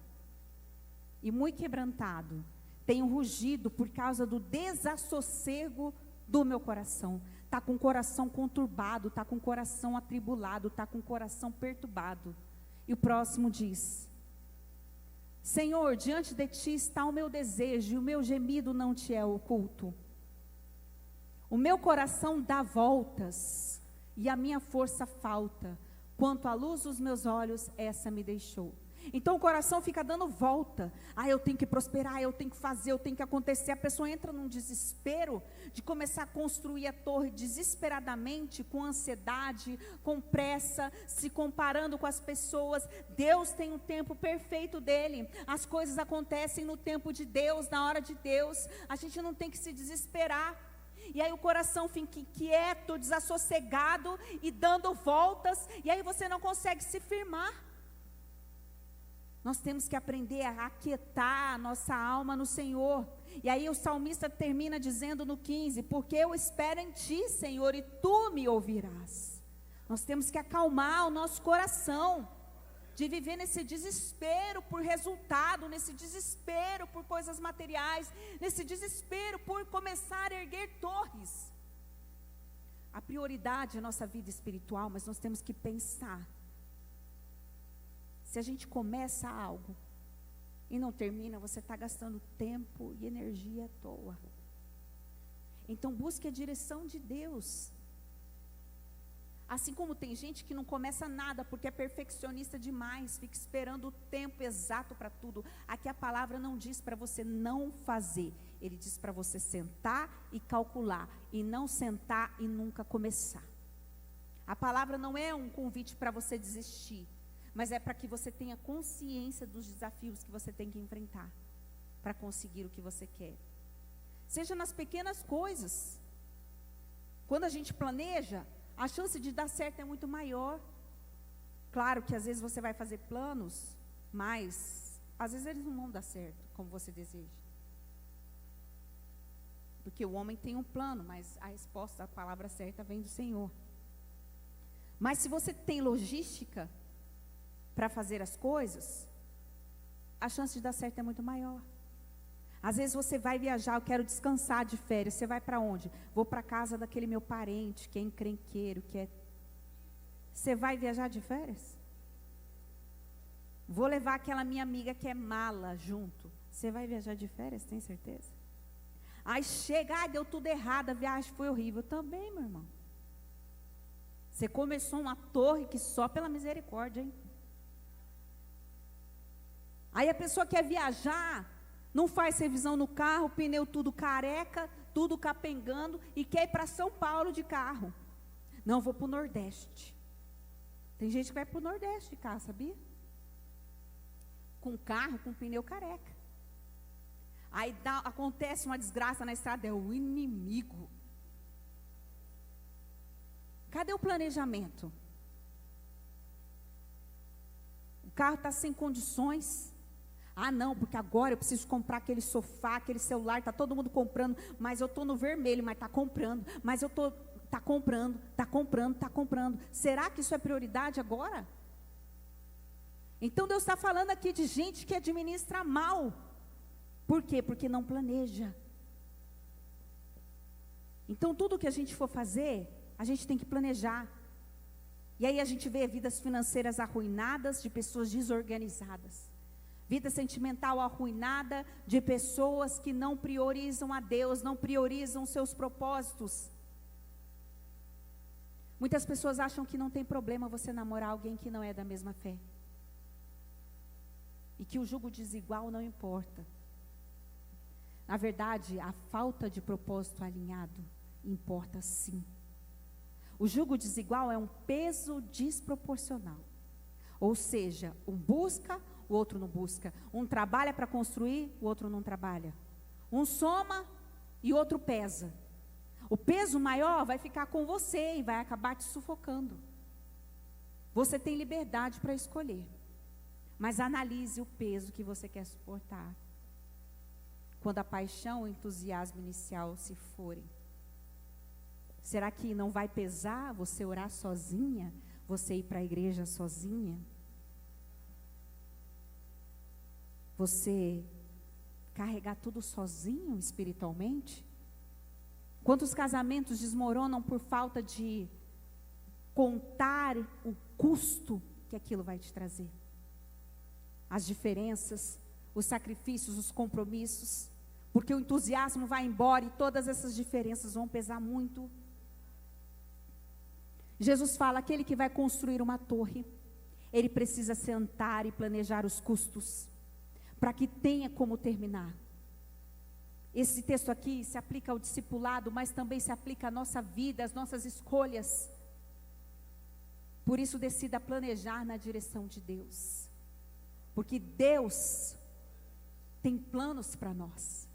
e muito quebrantado, tenho rugido por causa do desassossego do meu coração. Está com o coração conturbado, está com o coração atribulado, está com o coração perturbado. E o próximo diz: Senhor, diante de ti está o meu desejo, e o meu gemido não te é oculto. O meu coração dá voltas, e a minha força falta. Quanto à luz dos meus olhos, essa me deixou. Então o coração fica dando volta. Eu tenho que prosperar, eu tenho que fazer, eu tenho que acontecer. A pessoa entra num desespero de começar a construir a torre desesperadamente, com ansiedade, com pressa, se comparando com as pessoas. Deus tem um tempo perfeito dele. As coisas acontecem no tempo de Deus, na hora de Deus. A gente não tem que se desesperar. E aí o coração fica inquieto, desassossegado e dando voltas. E aí você não consegue se firmar. Nós temos que aprender a aquietar a nossa alma no Senhor. E aí o salmista termina dizendo no 15: porque eu espero em ti, Senhor, e tu me ouvirás. Nós temos que acalmar o nosso coração, de viver nesse desespero por resultado, nesse desespero por coisas materiais, nesse desespero por começar a erguer torres. A prioridade é a nossa vida espiritual, mas nós temos que pensar. Se a gente começa algo e não termina, você está gastando tempo e energia à toa. Então busque a direção de Deus. Assim como tem gente que não começa nada porque é perfeccionista demais, fica esperando o tempo exato para tudo. Aqui a palavra não diz para você não fazer, ele diz para você sentar e calcular, e não sentar e nunca começar. A palavra não é um convite para você desistir, mas é para que você tenha consciência dos desafios que você tem que enfrentar para conseguir o que você quer. Seja nas pequenas coisas. Quando a gente planeja, a chance de dar certo é muito maior. Claro que às vezes você vai fazer planos, mas às vezes eles não vão dar certo como você deseja. Porque o homem tem um plano, mas a resposta, a palavra certa vem do Senhor. Mas se você tem logística para fazer as coisas, a chance de dar certo é muito maior. Às vezes você vai viajar, eu quero descansar de férias, você vai para onde? Vou para a casa daquele meu parente, que é encrenqueiro, Você vai viajar de férias? Vou levar aquela minha amiga que é mala junto. Você vai viajar de férias, tem certeza? Aí chega, deu tudo errado, a viagem foi horrível. Também, meu irmão. Você começou uma torre que só pela misericórdia, hein? Aí a pessoa quer viajar, não faz revisão no carro, pneu tudo careca, tudo capengando, e quer ir para São Paulo de carro. Não, vou para o Nordeste. Tem gente que vai para o Nordeste de carro, sabia? Com carro, com pneu careca. Aí acontece uma desgraça na estrada, é o inimigo. Cadê o planejamento? O carro está sem condições. Não, porque agora eu preciso comprar aquele sofá, aquele celular, está todo mundo comprando, mas eu estou no vermelho, mas está comprando, mas eu estou, está comprando. Será que isso é prioridade agora? Então Deus está falando aqui de gente que administra mal. Por quê? Porque não planeja. Então tudo que a gente for fazer, a gente tem que planejar. E aí a gente vê vidas financeiras arruinadas de pessoas desorganizadas. Vida sentimental arruinada de pessoas que não priorizam a Deus, não priorizam seus propósitos. Muitas pessoas acham que não tem problema você namorar alguém que não é da mesma fé. E que o jugo desigual não importa. Na verdade, a falta de propósito alinhado importa sim. O jugo desigual é um peso desproporcional. Ou seja, um busca, o outro não busca. Um trabalha para construir, o outro não trabalha. Um soma e o outro pesa. O peso maior vai ficar com você e vai acabar te sufocando. Você tem liberdade para escolher. Mas analise o peso que você quer suportar. Quando a paixão e o entusiasmo inicial se forem. Será que não vai pesar você orar sozinha? Você ir para a igreja sozinha? Você carregar tudo sozinho espiritualmente? Quantos casamentos desmoronam por falta de contar o custo que aquilo vai te trazer? As diferenças, os sacrifícios, os compromissos, porque o entusiasmo vai embora e todas essas diferenças vão pesar muito. Jesus fala, aquele que vai construir uma torre, ele precisa sentar e planejar os custos, para que tenha como terminar. Esse texto aqui se aplica ao discipulado, mas também se aplica à nossa vida, às nossas escolhas. Por isso decida planejar na direção de Deus. Porque Deus tem planos para nós.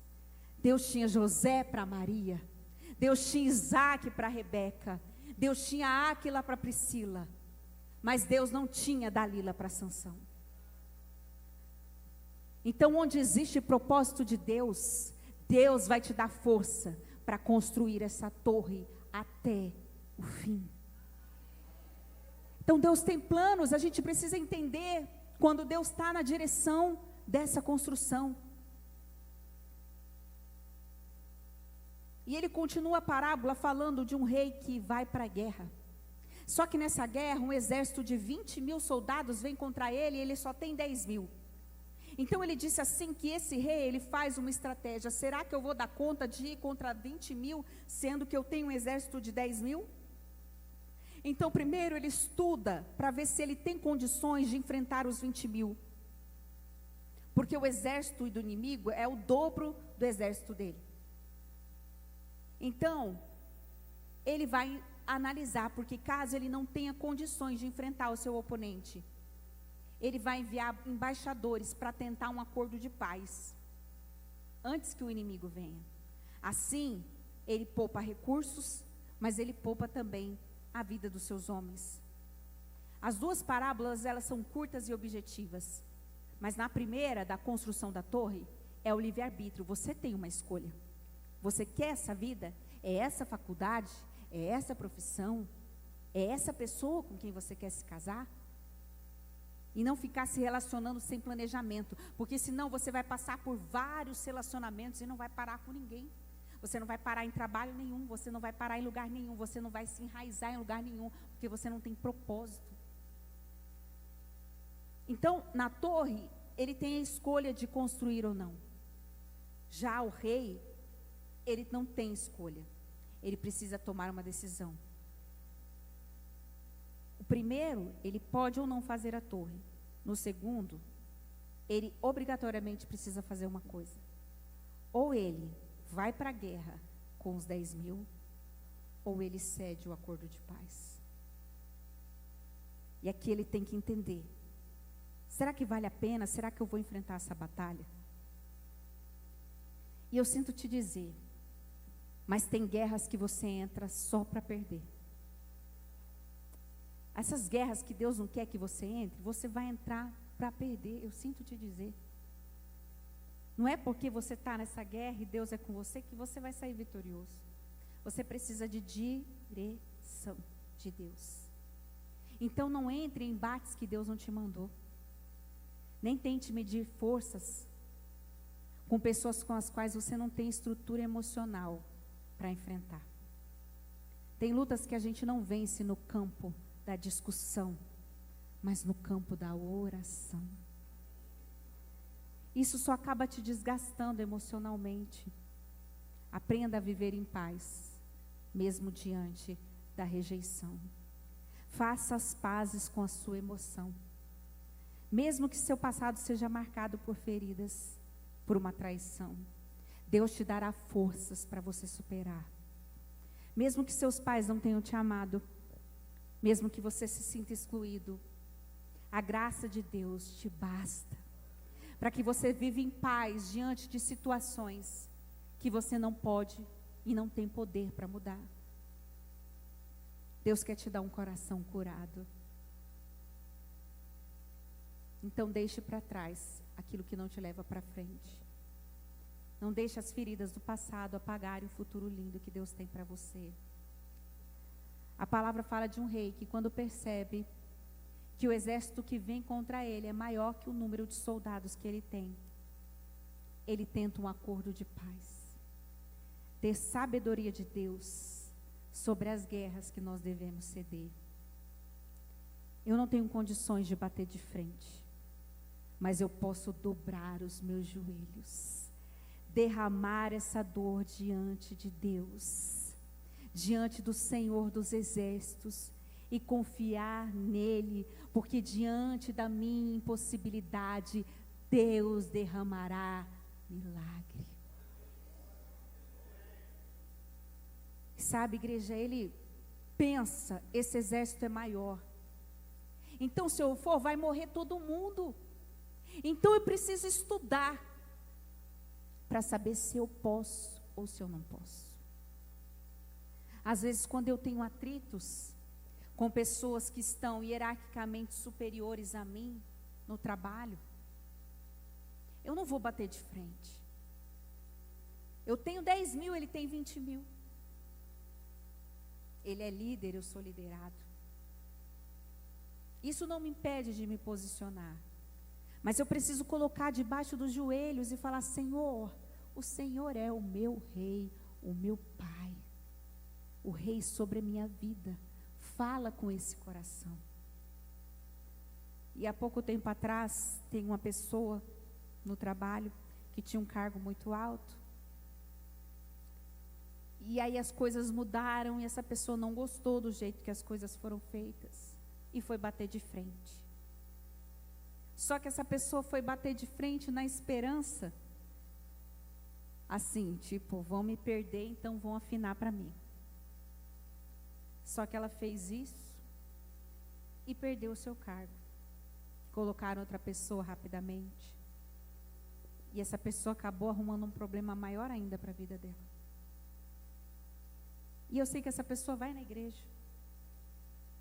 Deus tinha José para Maria. Deus tinha Isaac para Rebeca. Deus tinha Áquila para Priscila. Mas Deus não tinha Dalila para Sansão. Então, onde existe propósito de Deus, Deus vai te dar força para construir essa torre até o fim. Então Deus tem planos, a gente precisa entender quando Deus está na direção dessa construção. E ele continua a parábola falando de um rei que vai para a guerra. Só que nessa guerra, um exército de 20.000 soldados vem contra ele e ele só tem 10.000. Então ele disse assim que esse rei, ele faz uma estratégia. Será que eu vou dar conta de ir contra 20.000, sendo que eu tenho um exército de 10.000? Então primeiro ele estuda para ver se ele tem condições de enfrentar os 20.000. Porque o exército do inimigo é o dobro do exército dele. Então, ele vai analisar, porque caso ele não tenha condições de enfrentar o seu oponente, ele vai enviar embaixadores para tentar um acordo de paz, antes que o inimigo venha. Assim, ele poupa recursos, mas ele poupa também a vida dos seus homens. As duas parábolas, elas são curtas e objetivas. Mas na primeira, da construção da torre, é o livre-arbítrio. Você tem uma escolha. Você quer essa vida? É essa faculdade? É essa profissão? É essa pessoa com quem você quer se casar? E não ficar se relacionando sem planejamento, porque senão você vai passar por vários relacionamentos e não vai parar com ninguém. Você não vai parar em trabalho nenhum, você não vai parar em lugar nenhum, você não vai se enraizar em lugar nenhum, porque você não tem propósito. Então, na torre, ele tem a escolha de construir ou não. Já o rei, ele não tem escolha. Ele precisa tomar uma decisão. O primeiro, ele pode ou não fazer a torre. No segundo, ele obrigatoriamente precisa fazer uma coisa. Ou ele vai para a guerra com os 10.000, ou ele cede o acordo de paz. E aqui ele tem que entender. Será que vale a pena? Será que eu vou enfrentar essa batalha? E eu sinto te dizer, mas tem guerras que você entra só para perder. Essas guerras que Deus não quer que você entre, você vai entrar para perder, eu sinto te dizer. Não é porque você está nessa guerra e Deus é com você que você vai sair vitorioso. Você precisa de direção de Deus. Então não entre em embates que Deus não te mandou. Nem tente medir forças com pessoas com as quais você não tem estrutura emocional para enfrentar. Tem lutas que a gente não vence no campo da discussão, mas no campo da oração. Isso só acaba te desgastando emocionalmente. Aprenda a viver em paz, mesmo diante da rejeição. Faça as pazes com a sua emoção. Mesmo que seu passado seja marcado por feridas, por uma traição, Deus te dará forças para você superar. Mesmo que seus pais não tenham te amado, mesmo que você se sinta excluído, a graça de Deus te basta para que você viva em paz diante de situações que você não pode e não tem poder para mudar. Deus quer te dar um coração curado. Então deixe para trás aquilo que não te leva para frente. Não deixe as feridas do passado apagarem o futuro lindo que Deus tem para você. A palavra fala de um rei que, quando percebe que o exército que vem contra ele é maior que o número de soldados que ele tem, ele tenta um acordo de paz. Ter sabedoria de Deus sobre as guerras que nós devemos ceder. Eu não tenho condições de bater de frente, mas eu posso dobrar os meus joelhos, derramar essa dor diante de Deus, diante do Senhor dos Exércitos, e confiar nele, porque diante da minha impossibilidade, Deus derramará milagre. Sabe, igreja, ele pensa, esse exército é maior. Então, se eu for, vai morrer todo mundo. Então, eu preciso estudar para saber se eu posso ou se eu não posso. Às vezes, quando eu tenho atritos com pessoas que estão hierarquicamente superiores a mim no trabalho, eu não vou bater de frente. Eu tenho 10 mil, ele tem 20 mil. Ele é líder, eu sou liderado. Isso não me impede de me posicionar, mas eu preciso colocar debaixo dos joelhos e falar: Senhor, o Senhor é o meu rei, o meu pai, o rei sobre a minha vida. Fala com esse coração. E há pouco tempo atrás, tem uma pessoa no trabalho que tinha um cargo muito alto. E aí as coisas mudaram e essa pessoa não gostou do jeito que as coisas foram feitas e foi bater de frente. Só que essa pessoa foi bater de frente na esperança, assim, tipo, vão me perder, então vão afinar para mim. Só que ela fez isso e perdeu o seu cargo. Colocaram outra pessoa rapidamente. E essa pessoa acabou arrumando um problema maior ainda para a vida dela. E eu sei que essa pessoa vai na igreja.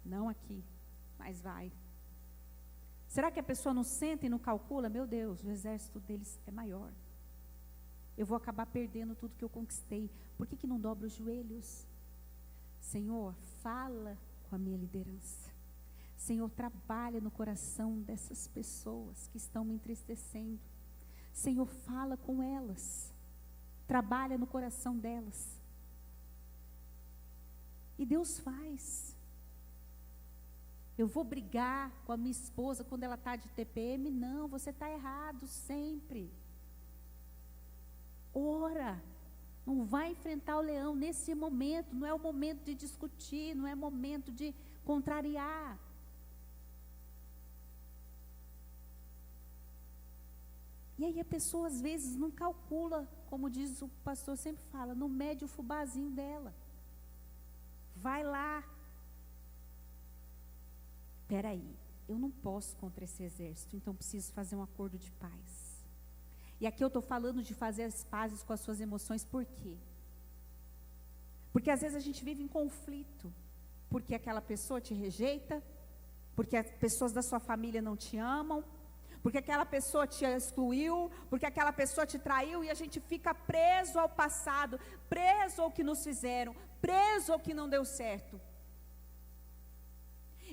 Não aqui, mas vai. Será que a pessoa não senta e não calcula? Meu Deus, o exército deles é maior. Eu vou acabar perdendo tudo que eu conquistei. Por que não dobro os joelhos? Senhor, fala com a minha liderança. Senhor, trabalha no coração dessas pessoas que estão me entristecendo. Senhor, fala com elas. Trabalha no coração delas. E Deus faz. Eu vou brigar com a minha esposa quando ela está de TPM? Não, você está errado sempre. Ora. Não vai enfrentar o leão nesse momento. Não é o momento de discutir, não é momento de contrariar. E aí a pessoa às vezes não calcula, como diz o pastor sempre fala, não mede o fubazinho dela. Vai lá. Espera aí, eu não posso contra esse exército, então preciso fazer um acordo de paz. E aqui eu estou falando de fazer as pazes com as suas emoções, por quê? Porque às vezes a gente vive em conflito, porque aquela pessoa te rejeita, porque as pessoas da sua família não te amam, porque aquela pessoa te excluiu, porque aquela pessoa te traiu, e a gente fica preso ao passado, preso ao que nos fizeram, preso ao que não deu certo.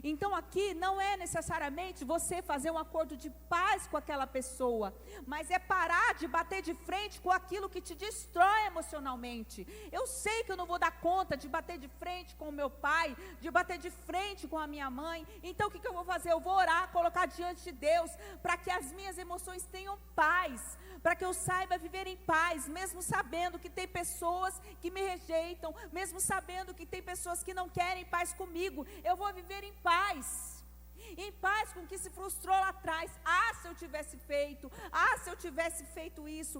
Então aqui não é necessariamente você fazer um acordo de paz com aquela pessoa, mas é parar de bater de frente com aquilo que te destrói emocionalmente. Eu sei que eu não vou dar conta de bater de frente com o meu pai, de bater de frente com a minha mãe. Então o que eu vou fazer? Eu vou orar, colocar diante de Deus, para que as minhas emoções tenham paz, para que eu saiba viver em paz, mesmo sabendo que tem pessoas que me rejeitam, mesmo sabendo que tem pessoas que não querem paz comigo. Eu vou viver em paz com o que se frustrou lá atrás. Se eu tivesse feito, se eu tivesse feito isso,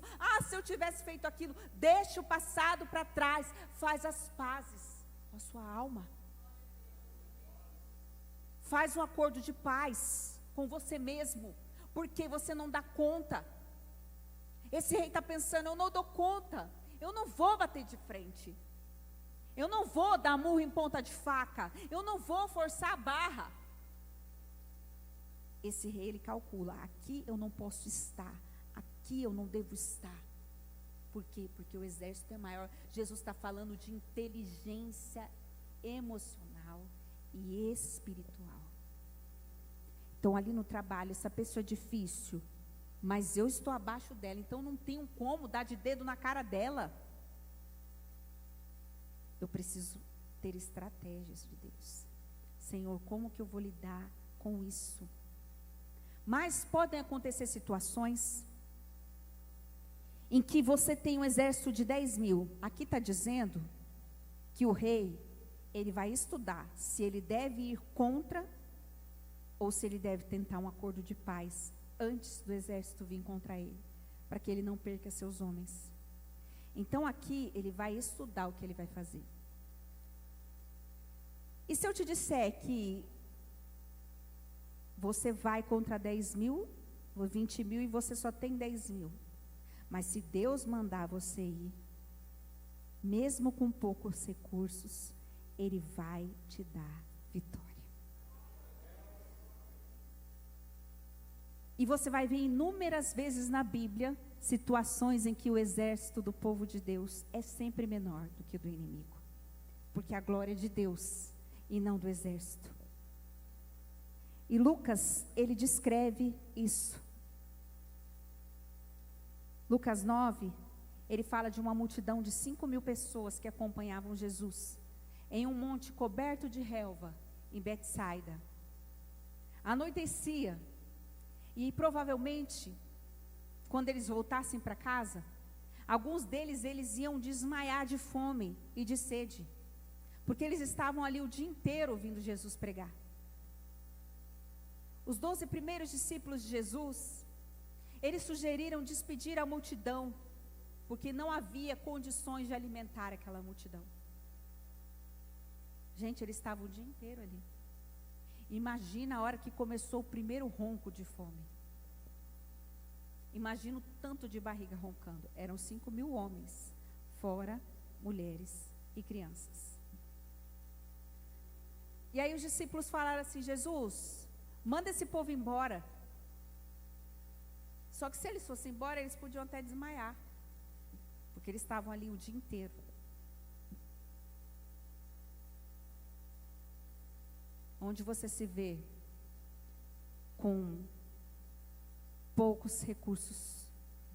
se eu tivesse feito aquilo. Deixa o passado para trás, faz as pazes com a sua alma, faz um acordo de paz com você mesmo, porque você não dá conta. Esse rei está pensando: eu não dou conta, eu não vou bater de frente, eu não vou dar murro em ponta de faca, eu não vou forçar a barra. Esse rei, ele calcula: aqui eu não posso estar, aqui eu não devo estar. Por quê? Porque o exército é maior. Jesus está falando de inteligência emocional e espiritual. Então ali no trabalho, essa pessoa é difícil, mas eu estou abaixo dela, então não tenho como dar de dedo na cara dela. Eu preciso ter estratégias de Deus. Senhor, como que eu vou lidar com isso? Mas podem acontecer situações em que você tem um exército de 10.000. Aqui está dizendo que o rei, ele vai estudar se ele deve ir contra ou se ele deve tentar um acordo de paz antes do exército vir contra ele, para que ele não perca seus homens. Então aqui ele vai estudar o que ele vai fazer. E se eu te disser que você vai contra 10.000, 20.000 e você só tem 10.000, mas se Deus mandar você ir, mesmo com poucos recursos, Ele vai te dar vitória. E você vai ver inúmeras vezes na Bíblia situações em que o exército do povo de Deus é sempre menor do que o do inimigo, porque a glória é de Deus e não do exército. E Lucas, ele descreve isso. Lucas 9, ele fala de uma multidão de 5.000 pessoas que acompanhavam Jesus em um monte coberto de relva em Betsaida. Anoitecia e provavelmente, quando eles voltassem para casa, alguns deles eles iam desmaiar de fome e de sede, porque eles estavam ali o dia inteiro ouvindo Jesus pregar. Os 12 primeiros discípulos de Jesus, eles sugeriram despedir a multidão, porque não havia condições de alimentar aquela multidão. Gente, eles estavam o dia inteiro ali. Imagina a hora que começou o primeiro ronco de fome. Imagina o tanto de barriga roncando. Eram 5.000 homens, fora mulheres e crianças. E aí os discípulos falaram assim: Jesus, manda esse povo embora. Só que se eles fossem embora, eles podiam até desmaiar, porque eles estavam ali o dia inteiro. Onde você se vê com poucos recursos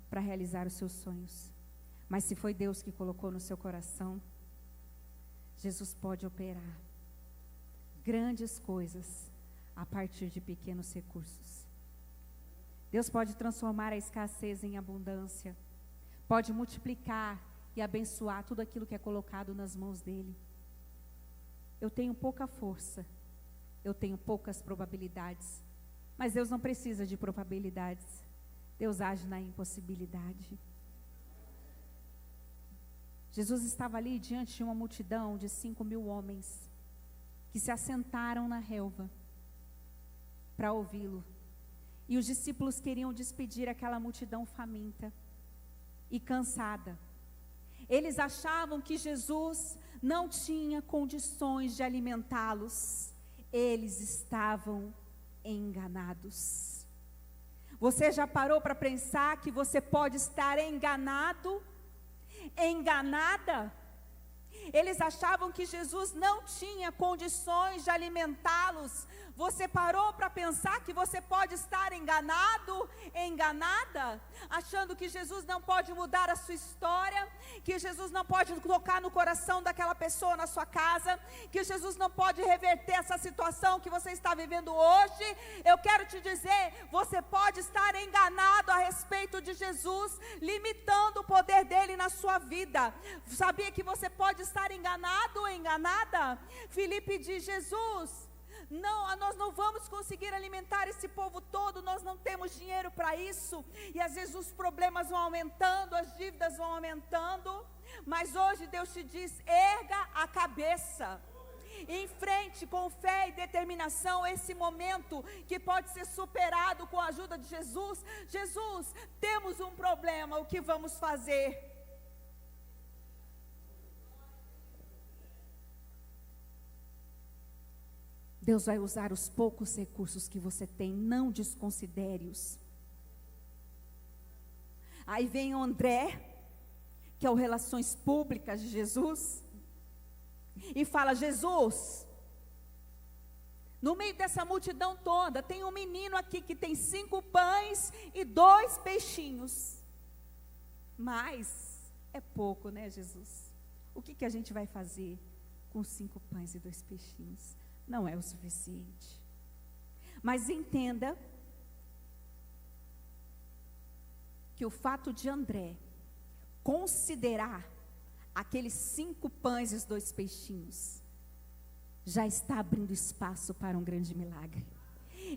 para realizar os seus sonhos, mas se foi Deus que colocou no seu coração, Jesus pode operar grandes coisas a partir de pequenos recursos. Deus pode transformar a escassez em abundância, pode multiplicar e abençoar tudo aquilo que é colocado nas mãos dele. Eu tenho pouca força, eu tenho poucas probabilidades, mas Deus não precisa de probabilidades. Deus age na impossibilidade. Jesus estava ali diante de uma multidão de 5.000 homens que se assentaram na relva para ouvi-lo. E os discípulos queriam despedir aquela multidão faminta e cansada. Eles achavam que Jesus não tinha condições de alimentá-los. Eles estavam enganados. Você já parou para pensar que você pode estar enganado, enganada, Eles achavam que Jesus não tinha condições de alimentá-los. Você parou para pensar que você pode estar enganado, enganada, achando que Jesus não pode mudar a sua história, que Jesus não pode tocar no coração daquela pessoa na sua casa, que Jesus não pode reverter essa situação que você está vivendo hoje? Eu quero te dizer, você pode estar enganado a respeito de Jesus, limitando o poder dele na sua vida. Sabia que você pode estar enganado ou enganada? Filipe diz: Jesus, não, nós não vamos conseguir alimentar esse povo todo, nós não temos dinheiro para isso. E às vezes os problemas vão aumentando, as dívidas vão aumentando, mas hoje Deus te diz: erga a cabeça, enfrente com fé e determinação esse momento que pode ser superado com a ajuda de Jesus. Jesus, temos um problema, o que vamos fazer? Deus vai usar os poucos recursos que você tem, não desconsidere-os. Aí vem o André, que é o Relações Públicas de Jesus, e fala: Jesus, no meio dessa multidão toda, tem um menino aqui que tem 5 pães e 2 peixinhos. Mas é pouco, né, Jesus? O que a gente vai fazer com 5 pães e 2 peixinhos? Não é o suficiente. Mas entenda que o fato de André considerar aqueles 5 pães e 2 peixinhos já está abrindo espaço para um grande milagre.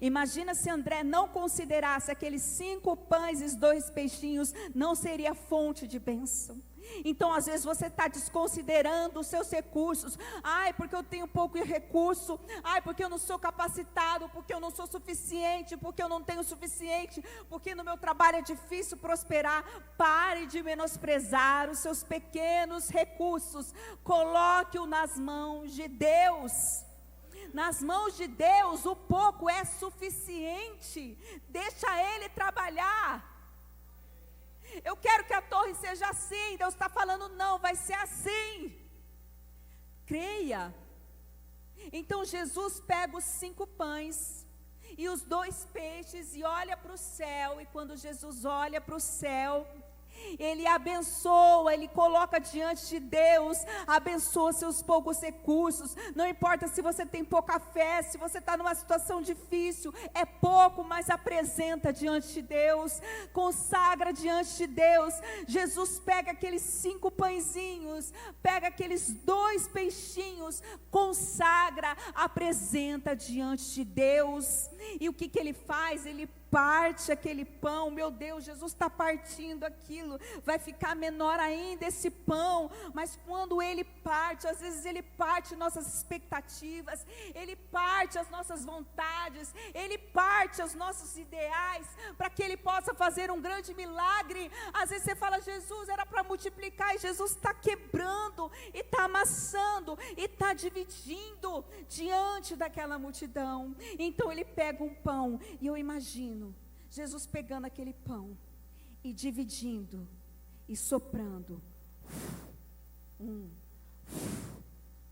Imagina se André não considerasse aqueles 5 pães e 2 peixinhos, não seria fonte de bênção. Então às vezes você está desconsiderando os seus recursos. Ai, porque eu tenho pouco recurso. Ai, porque eu não sou capacitado, porque eu não sou suficiente, porque eu não tenho o suficiente, porque no meu trabalho é difícil prosperar. Pare de menosprezar os seus pequenos recursos, coloque-o nas mãos de Deus. Nas mãos de Deus o pouco é suficiente. Deixa Ele trabalhar. Eu quero que a torre seja assim. Deus está falando: não, vai ser assim. Creia. Então Jesus pega os 5 pães e os 2 peixes e olha para o céu. E quando Jesus olha para o céu, Ele abençoa, Ele coloca diante de Deus, abençoa seus poucos recursos. Não importa se você tem pouca fé, se você está numa situação difícil, é pouco, mas apresenta diante de Deus, consagra diante de Deus. Jesus pega aqueles 5 pãezinhos, pega aqueles 2 peixinhos, consagra, apresenta diante de Deus. E o que Ele faz? Ele parte aquele pão. Meu Deus, Jesus está partindo aquilo, vai ficar menor ainda esse pão, mas quando Ele parte, às vezes Ele parte nossas expectativas, Ele parte as nossas vontades, Ele parte os nossos ideais, para que Ele possa fazer um grande milagre. Às vezes você fala: Jesus, era para multiplicar, e Jesus está quebrando, e está amassando, e está dividindo diante daquela multidão. Então Ele pega um pão, e eu imagino Jesus pegando aquele pão e dividindo e soprando,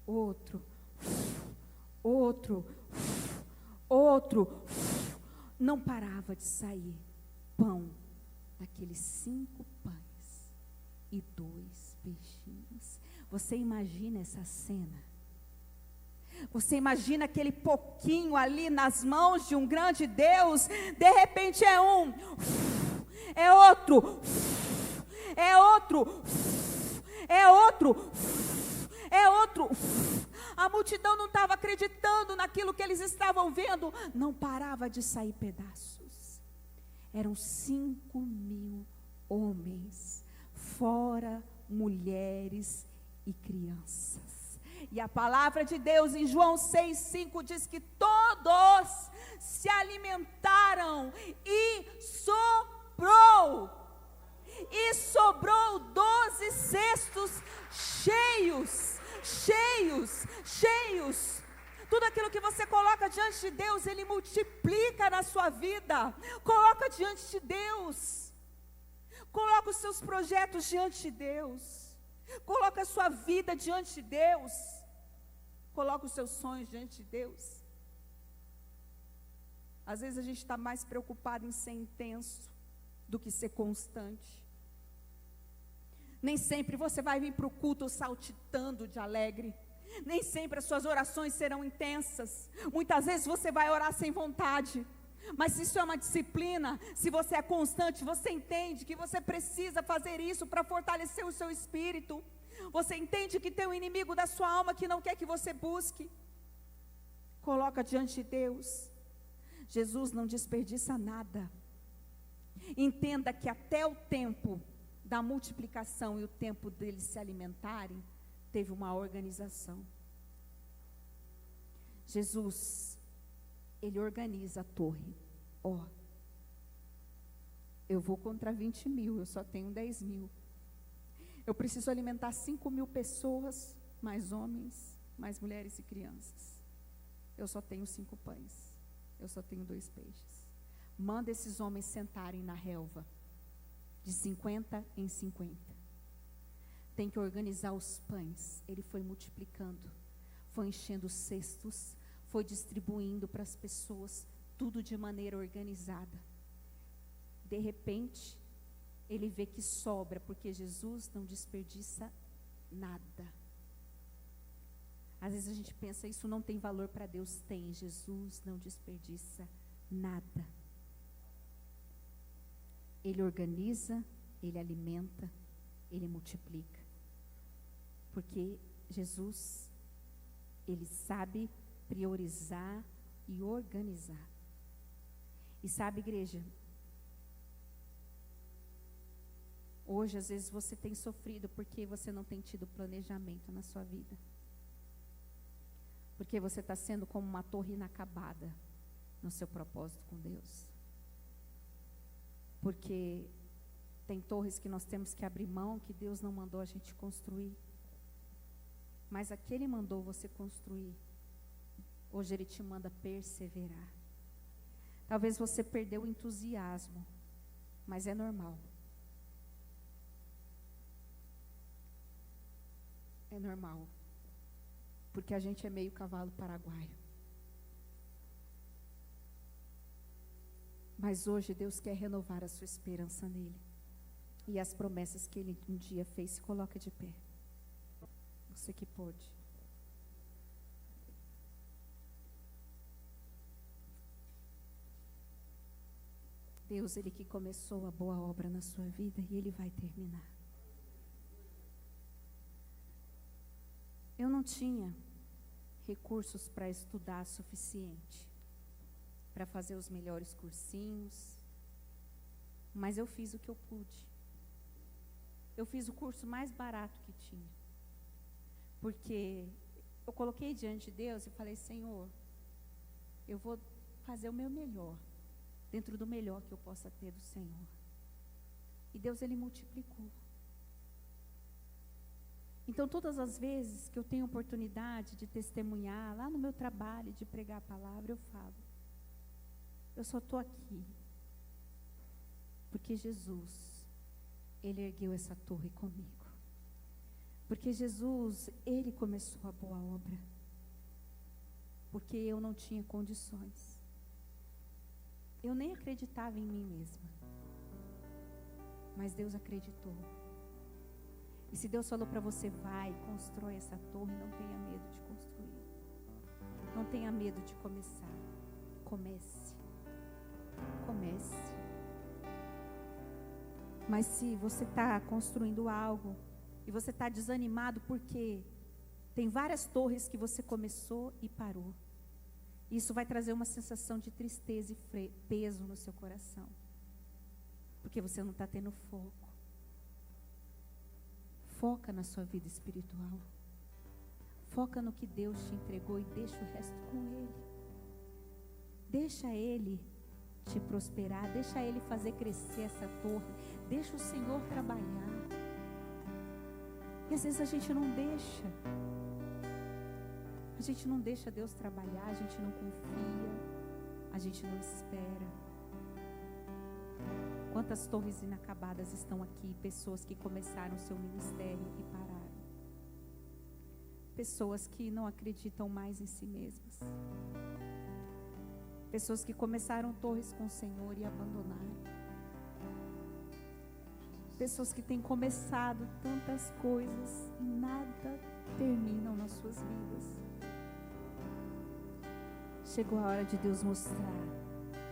outro, não parava de sair pão daqueles 5 pães e 2 peixinhos. Você imagina essa cena? Você imagina aquele pouquinho ali nas mãos de um grande Deus? De repente é um, é outro, é outro, é outro, é outro. A multidão não estava acreditando naquilo que eles estavam vendo. Não parava de sair pedaços. Eram 5.000 homens, fora mulheres e crianças. E a palavra de Deus em João 6,5 diz que todos se alimentaram e sobrou 12 cestos cheios. Tudo aquilo que você coloca diante de Deus, Ele multiplica na sua vida. Coloca diante de Deus. Coloca os seus projetos diante de Deus. Coloca a sua vida diante de Deus. Coloca os seus sonhos diante de Deus. Às vezes a gente está mais preocupado em ser intenso do que ser constante. Nem sempre você vai vir para o culto saltitando de alegre. Nem sempre as suas orações serão intensas. Muitas vezes você vai orar sem vontade. Mas se isso é uma disciplina, se você é constante, você entende que você precisa fazer isso para fortalecer o seu espírito. Você entende que tem um inimigo da sua alma que não quer que você busque. Coloca diante de Deus. Jesus não desperdiça nada. Entenda que até o tempo da multiplicação e o tempo deles se alimentarem, teve uma organização. Jesus, ele organiza a torre. Eu vou contra 20 mil, eu só tenho 10 mil. Eu preciso alimentar 5 mil pessoas, mais homens, mais mulheres e crianças. Eu só tenho 5 pães, eu só tenho 2 peixes. Manda esses homens sentarem na relva, de 50 em 50. Tem que organizar os pães. Ele foi multiplicando, foi enchendo os cestos, foi distribuindo para as pessoas, tudo de maneira organizada. De repente, ele vê que sobra, porque Jesus não desperdiça nada. Às vezes a gente pensa, isso não tem valor para Deus. Tem. Jesus não desperdiça nada. Ele organiza, ele alimenta, ele multiplica. Porque Jesus, ele sabe priorizar e organizar. E sabe, igreja, hoje às vezes você tem sofrido porque você não tem tido planejamento na sua vida. Porque você está sendo como uma torre inacabada no seu propósito com Deus. Porque tem torres que nós temos que abrir mão, que Deus não mandou a gente construir. Mas aquele mandou você construir. Hoje Ele te manda perseverar. Talvez você perdeu o entusiasmo, mas é normal. É normal. Porque a gente é meio cavalo paraguaio. Mas hoje Deus quer renovar a sua esperança nele. E as promessas que Ele um dia fez, se coloca de pé. Você que pôde. Deus, Ele que começou a boa obra na sua vida e Ele vai terminar. Eu não tinha recursos para estudar suficiente, para fazer os melhores cursinhos, mas eu fiz o que eu pude. Eu fiz o curso mais barato que tinha, porque eu coloquei diante de Deus e falei, Senhor, eu vou fazer o meu melhor, dentro do melhor que eu possa ter do Senhor. E Deus, Ele multiplicou. Então, todas as vezes que eu tenho oportunidade de testemunhar, lá no meu trabalho, de pregar a palavra, eu falo, eu só estou aqui, porque Jesus, Ele ergueu essa torre comigo. Porque Jesus, Ele começou a boa obra. Porque eu não tinha condições. Eu nem acreditava em mim mesma. Mas Deus acreditou. E se Deus falou para você, vai, constrói essa torre, não tenha medo de construir. Não tenha medo de começar. Comece. Comece. Mas se você está construindo algo e você está desanimado porque tem várias torres que você começou e parou, isso vai trazer uma sensação de tristeza e peso no seu coração, porque você não está tendo foco. Foca na sua vida espiritual. Foca no que Deus te entregou e deixa o resto com Ele. Deixa Ele te prosperar, deixa Ele fazer crescer essa torre, deixa o Senhor trabalhar. E às vezes a gente não deixa. A gente não deixa Deus trabalhar, a gente não confia, a gente não espera. Quantas torres inacabadas estão aqui, pessoas que começaram seu ministério e pararam. Pessoas que não acreditam mais em si mesmas. Pessoas que começaram torres com o Senhor e abandonaram. Pessoas que têm começado tantas coisas e nada terminam nas suas vidas. Chegou a hora de Deus mostrar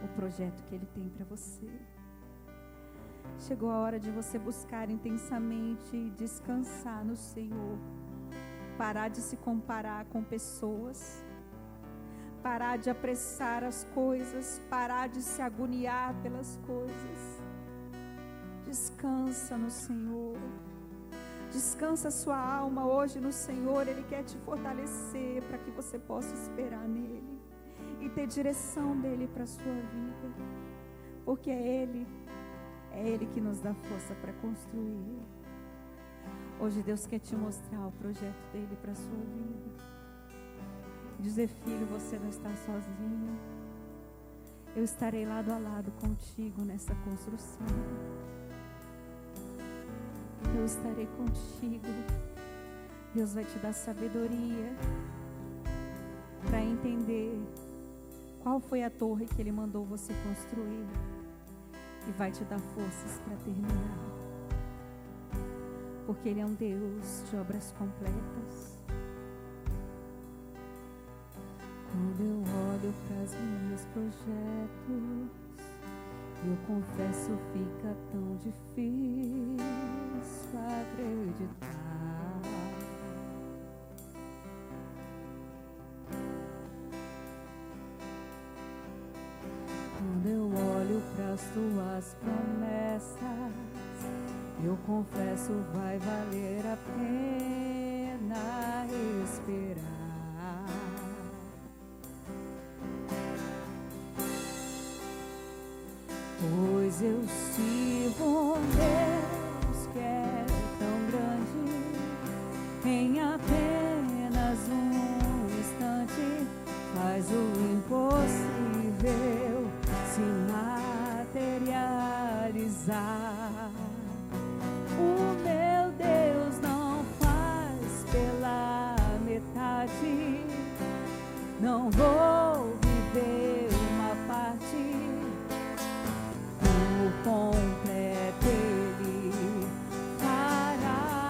o projeto que Ele tem para você. Chegou a hora de você buscar intensamente e descansar no Senhor. Parar de se comparar com pessoas. Parar de apressar as coisas. Parar de se agoniar pelas coisas. Descansa no Senhor. Descansa sua alma hoje no Senhor. Ele quer te fortalecer para que você possa esperar nele e ter direção dele para a sua vida, porque é Ele que nos dá força para construir. Hoje Deus quer te mostrar o projeto dele para a sua vida. Dizer: filho, você não está sozinho. Eu estarei lado a lado contigo nessa construção. Eu estarei contigo. Deus vai te dar sabedoria para entender qual foi a torre que Ele mandou você construir. E vai te dar forças para terminar. Porque Ele é um Deus de obras completas. Quando eu olho para os meus projetos, eu confesso, fica tão difícil acreditar. Quando eu olho para as tuas promessas, eu confesso, vai valer a pena esperar. Pois eu sirvo um Deus que é tão grande, em apenas um instante faz o impossível se materializar. O meu Deus não faz pela metade, não vou viver uma parte, por completo Ele fará.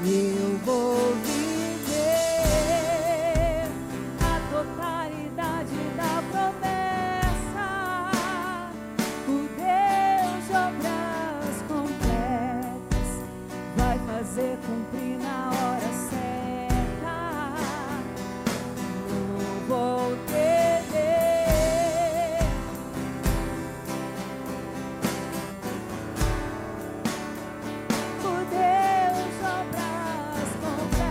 Eu vou viver a totalidade da promessa. O Deus de obras completas vai fazer cumprir na hora certa. Não vou temer. O Deus de obras completas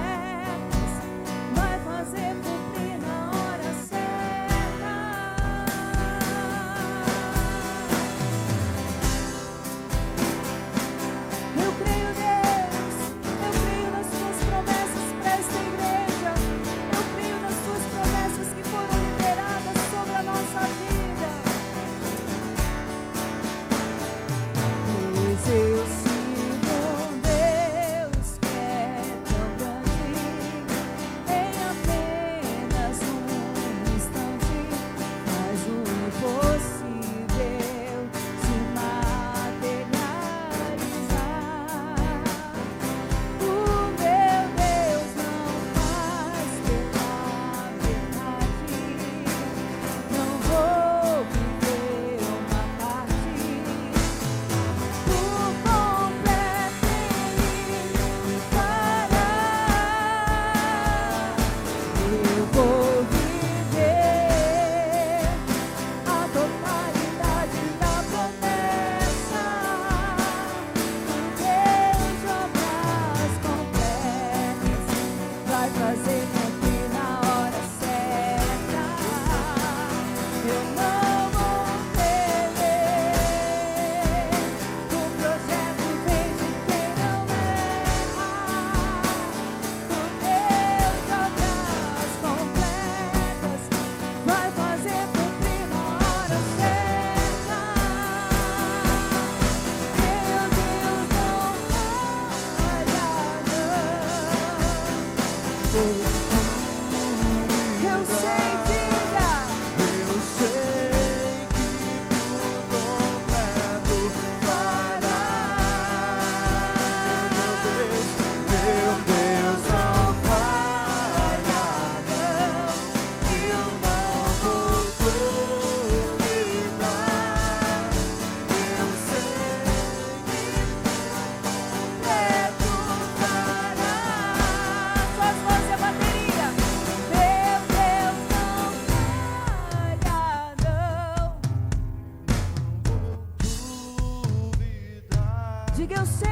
Diga eu sei.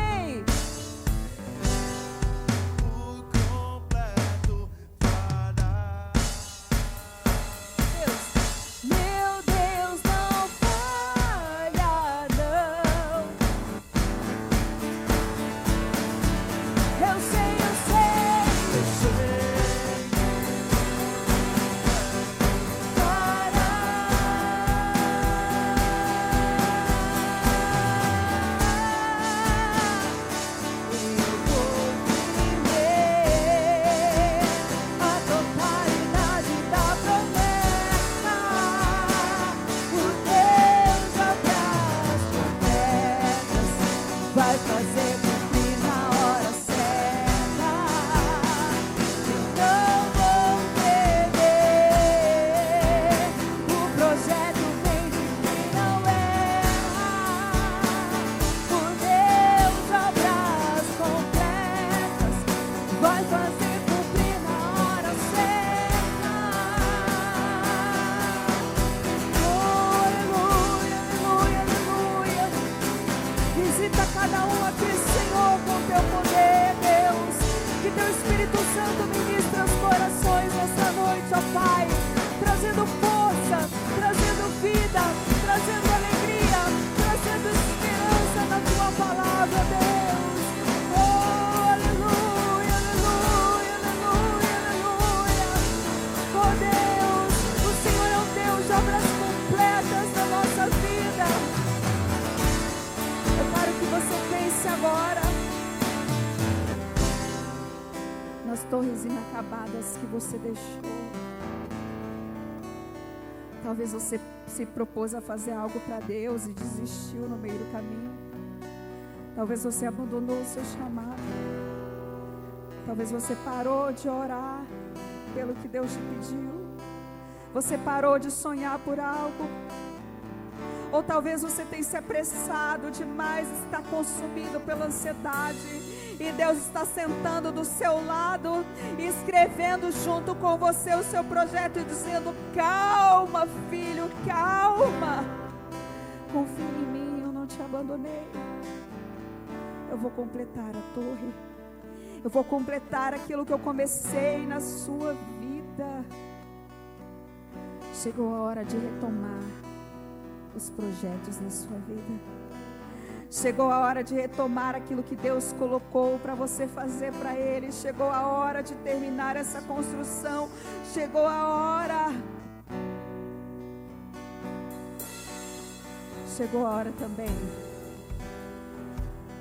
Torres inacabadas que você deixou. Talvez você se propôs a fazer algo para Deus e desistiu no meio do caminho. Talvez você abandonou o seu chamado. Talvez você parou de orar pelo que Deus te pediu. Você parou de sonhar por algo. Ou talvez você tenha se apressado demais, está consumido pela ansiedade. E Deus está sentando do seu lado, escrevendo junto com você o seu projeto e dizendo: calma, filho, calma. Confia em mim, eu não te abandonei. Eu vou completar a torre. Eu vou completar aquilo que eu comecei na sua vida. Chegou a hora de retomar os projetos na sua vida. Chegou a hora de retomar aquilo que Deus colocou para você fazer para Ele. Chegou a hora de terminar essa construção. Chegou a hora. Chegou a hora também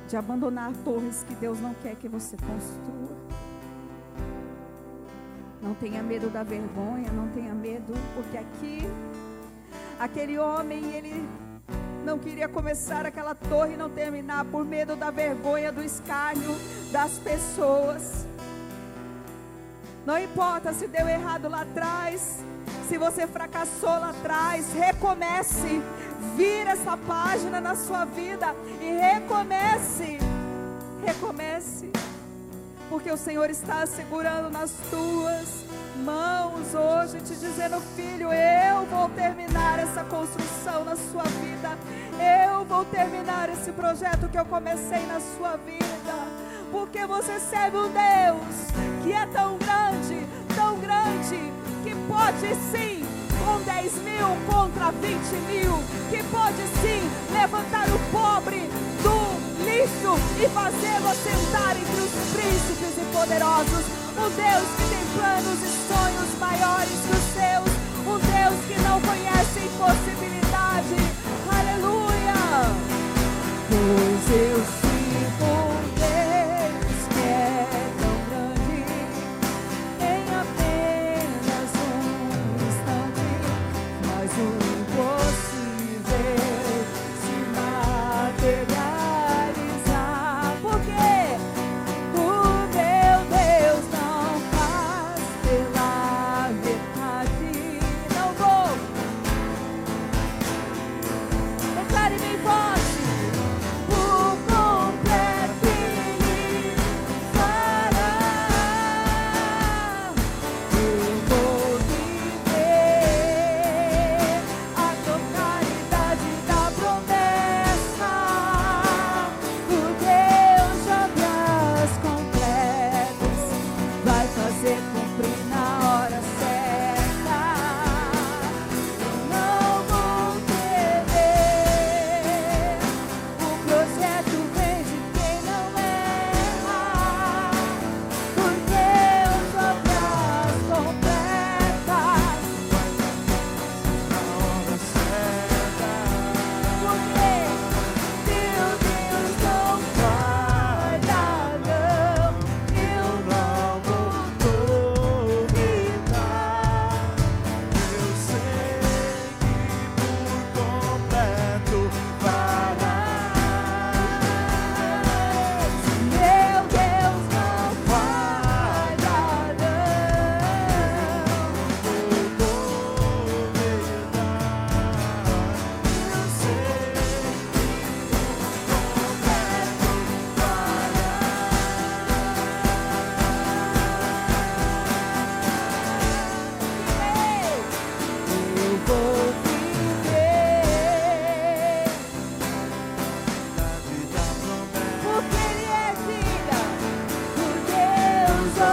de abandonar torres que Deus não quer que você construa. Não tenha medo da vergonha, não tenha medo, porque aqui, aquele homem, ele não queria começar aquela torre e não terminar por medo da vergonha, do escárnio das pessoas. Não importa se deu errado lá atrás, se você fracassou lá atrás, recomece. Vira essa página na sua vida e recomece. Recomece. Porque o Senhor está segurando nas tuas mãos hoje, te dizendo: filho, eu vou terminar essa construção na sua vida. Eu vou terminar esse projeto que eu comecei na sua vida. Porque você serve um Deus que é tão grande, que pode sim, com 10 mil contra 20 mil, que pode sim levantar o pobre do lixo e fazê-lo assentar entre os príncipes e poderosos. Um Deus que tem planos e sonhos maiores que os seus. Um Deus que não conhece impossibilidade. Aleluia! Pois eu sirvo um Deus que é tão grande, em apenas um instante faz o impossível se materializar. Por quê? O meu Deus não faz pela metade. Não vou. Declare bem forte. O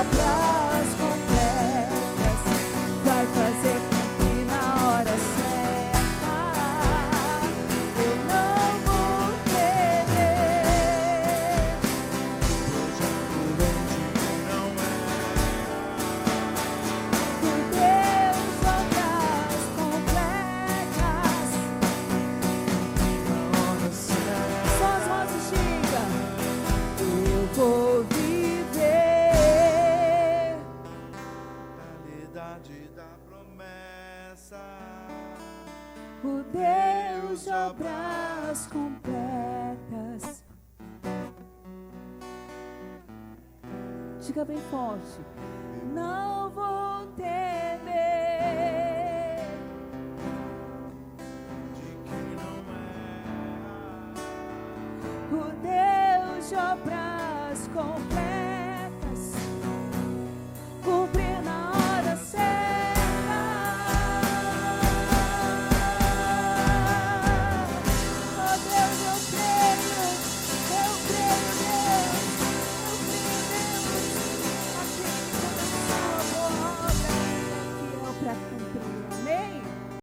obras completas, vai fazer cumprir na hora certa. Eu não vou temer. Por Deus, obras completas. Só as vozes digam: eu vou viver. Realidade da promessa. O Deus de obras completas. Diga bem forte: não vou temer. De quem não O Deus de obras completas.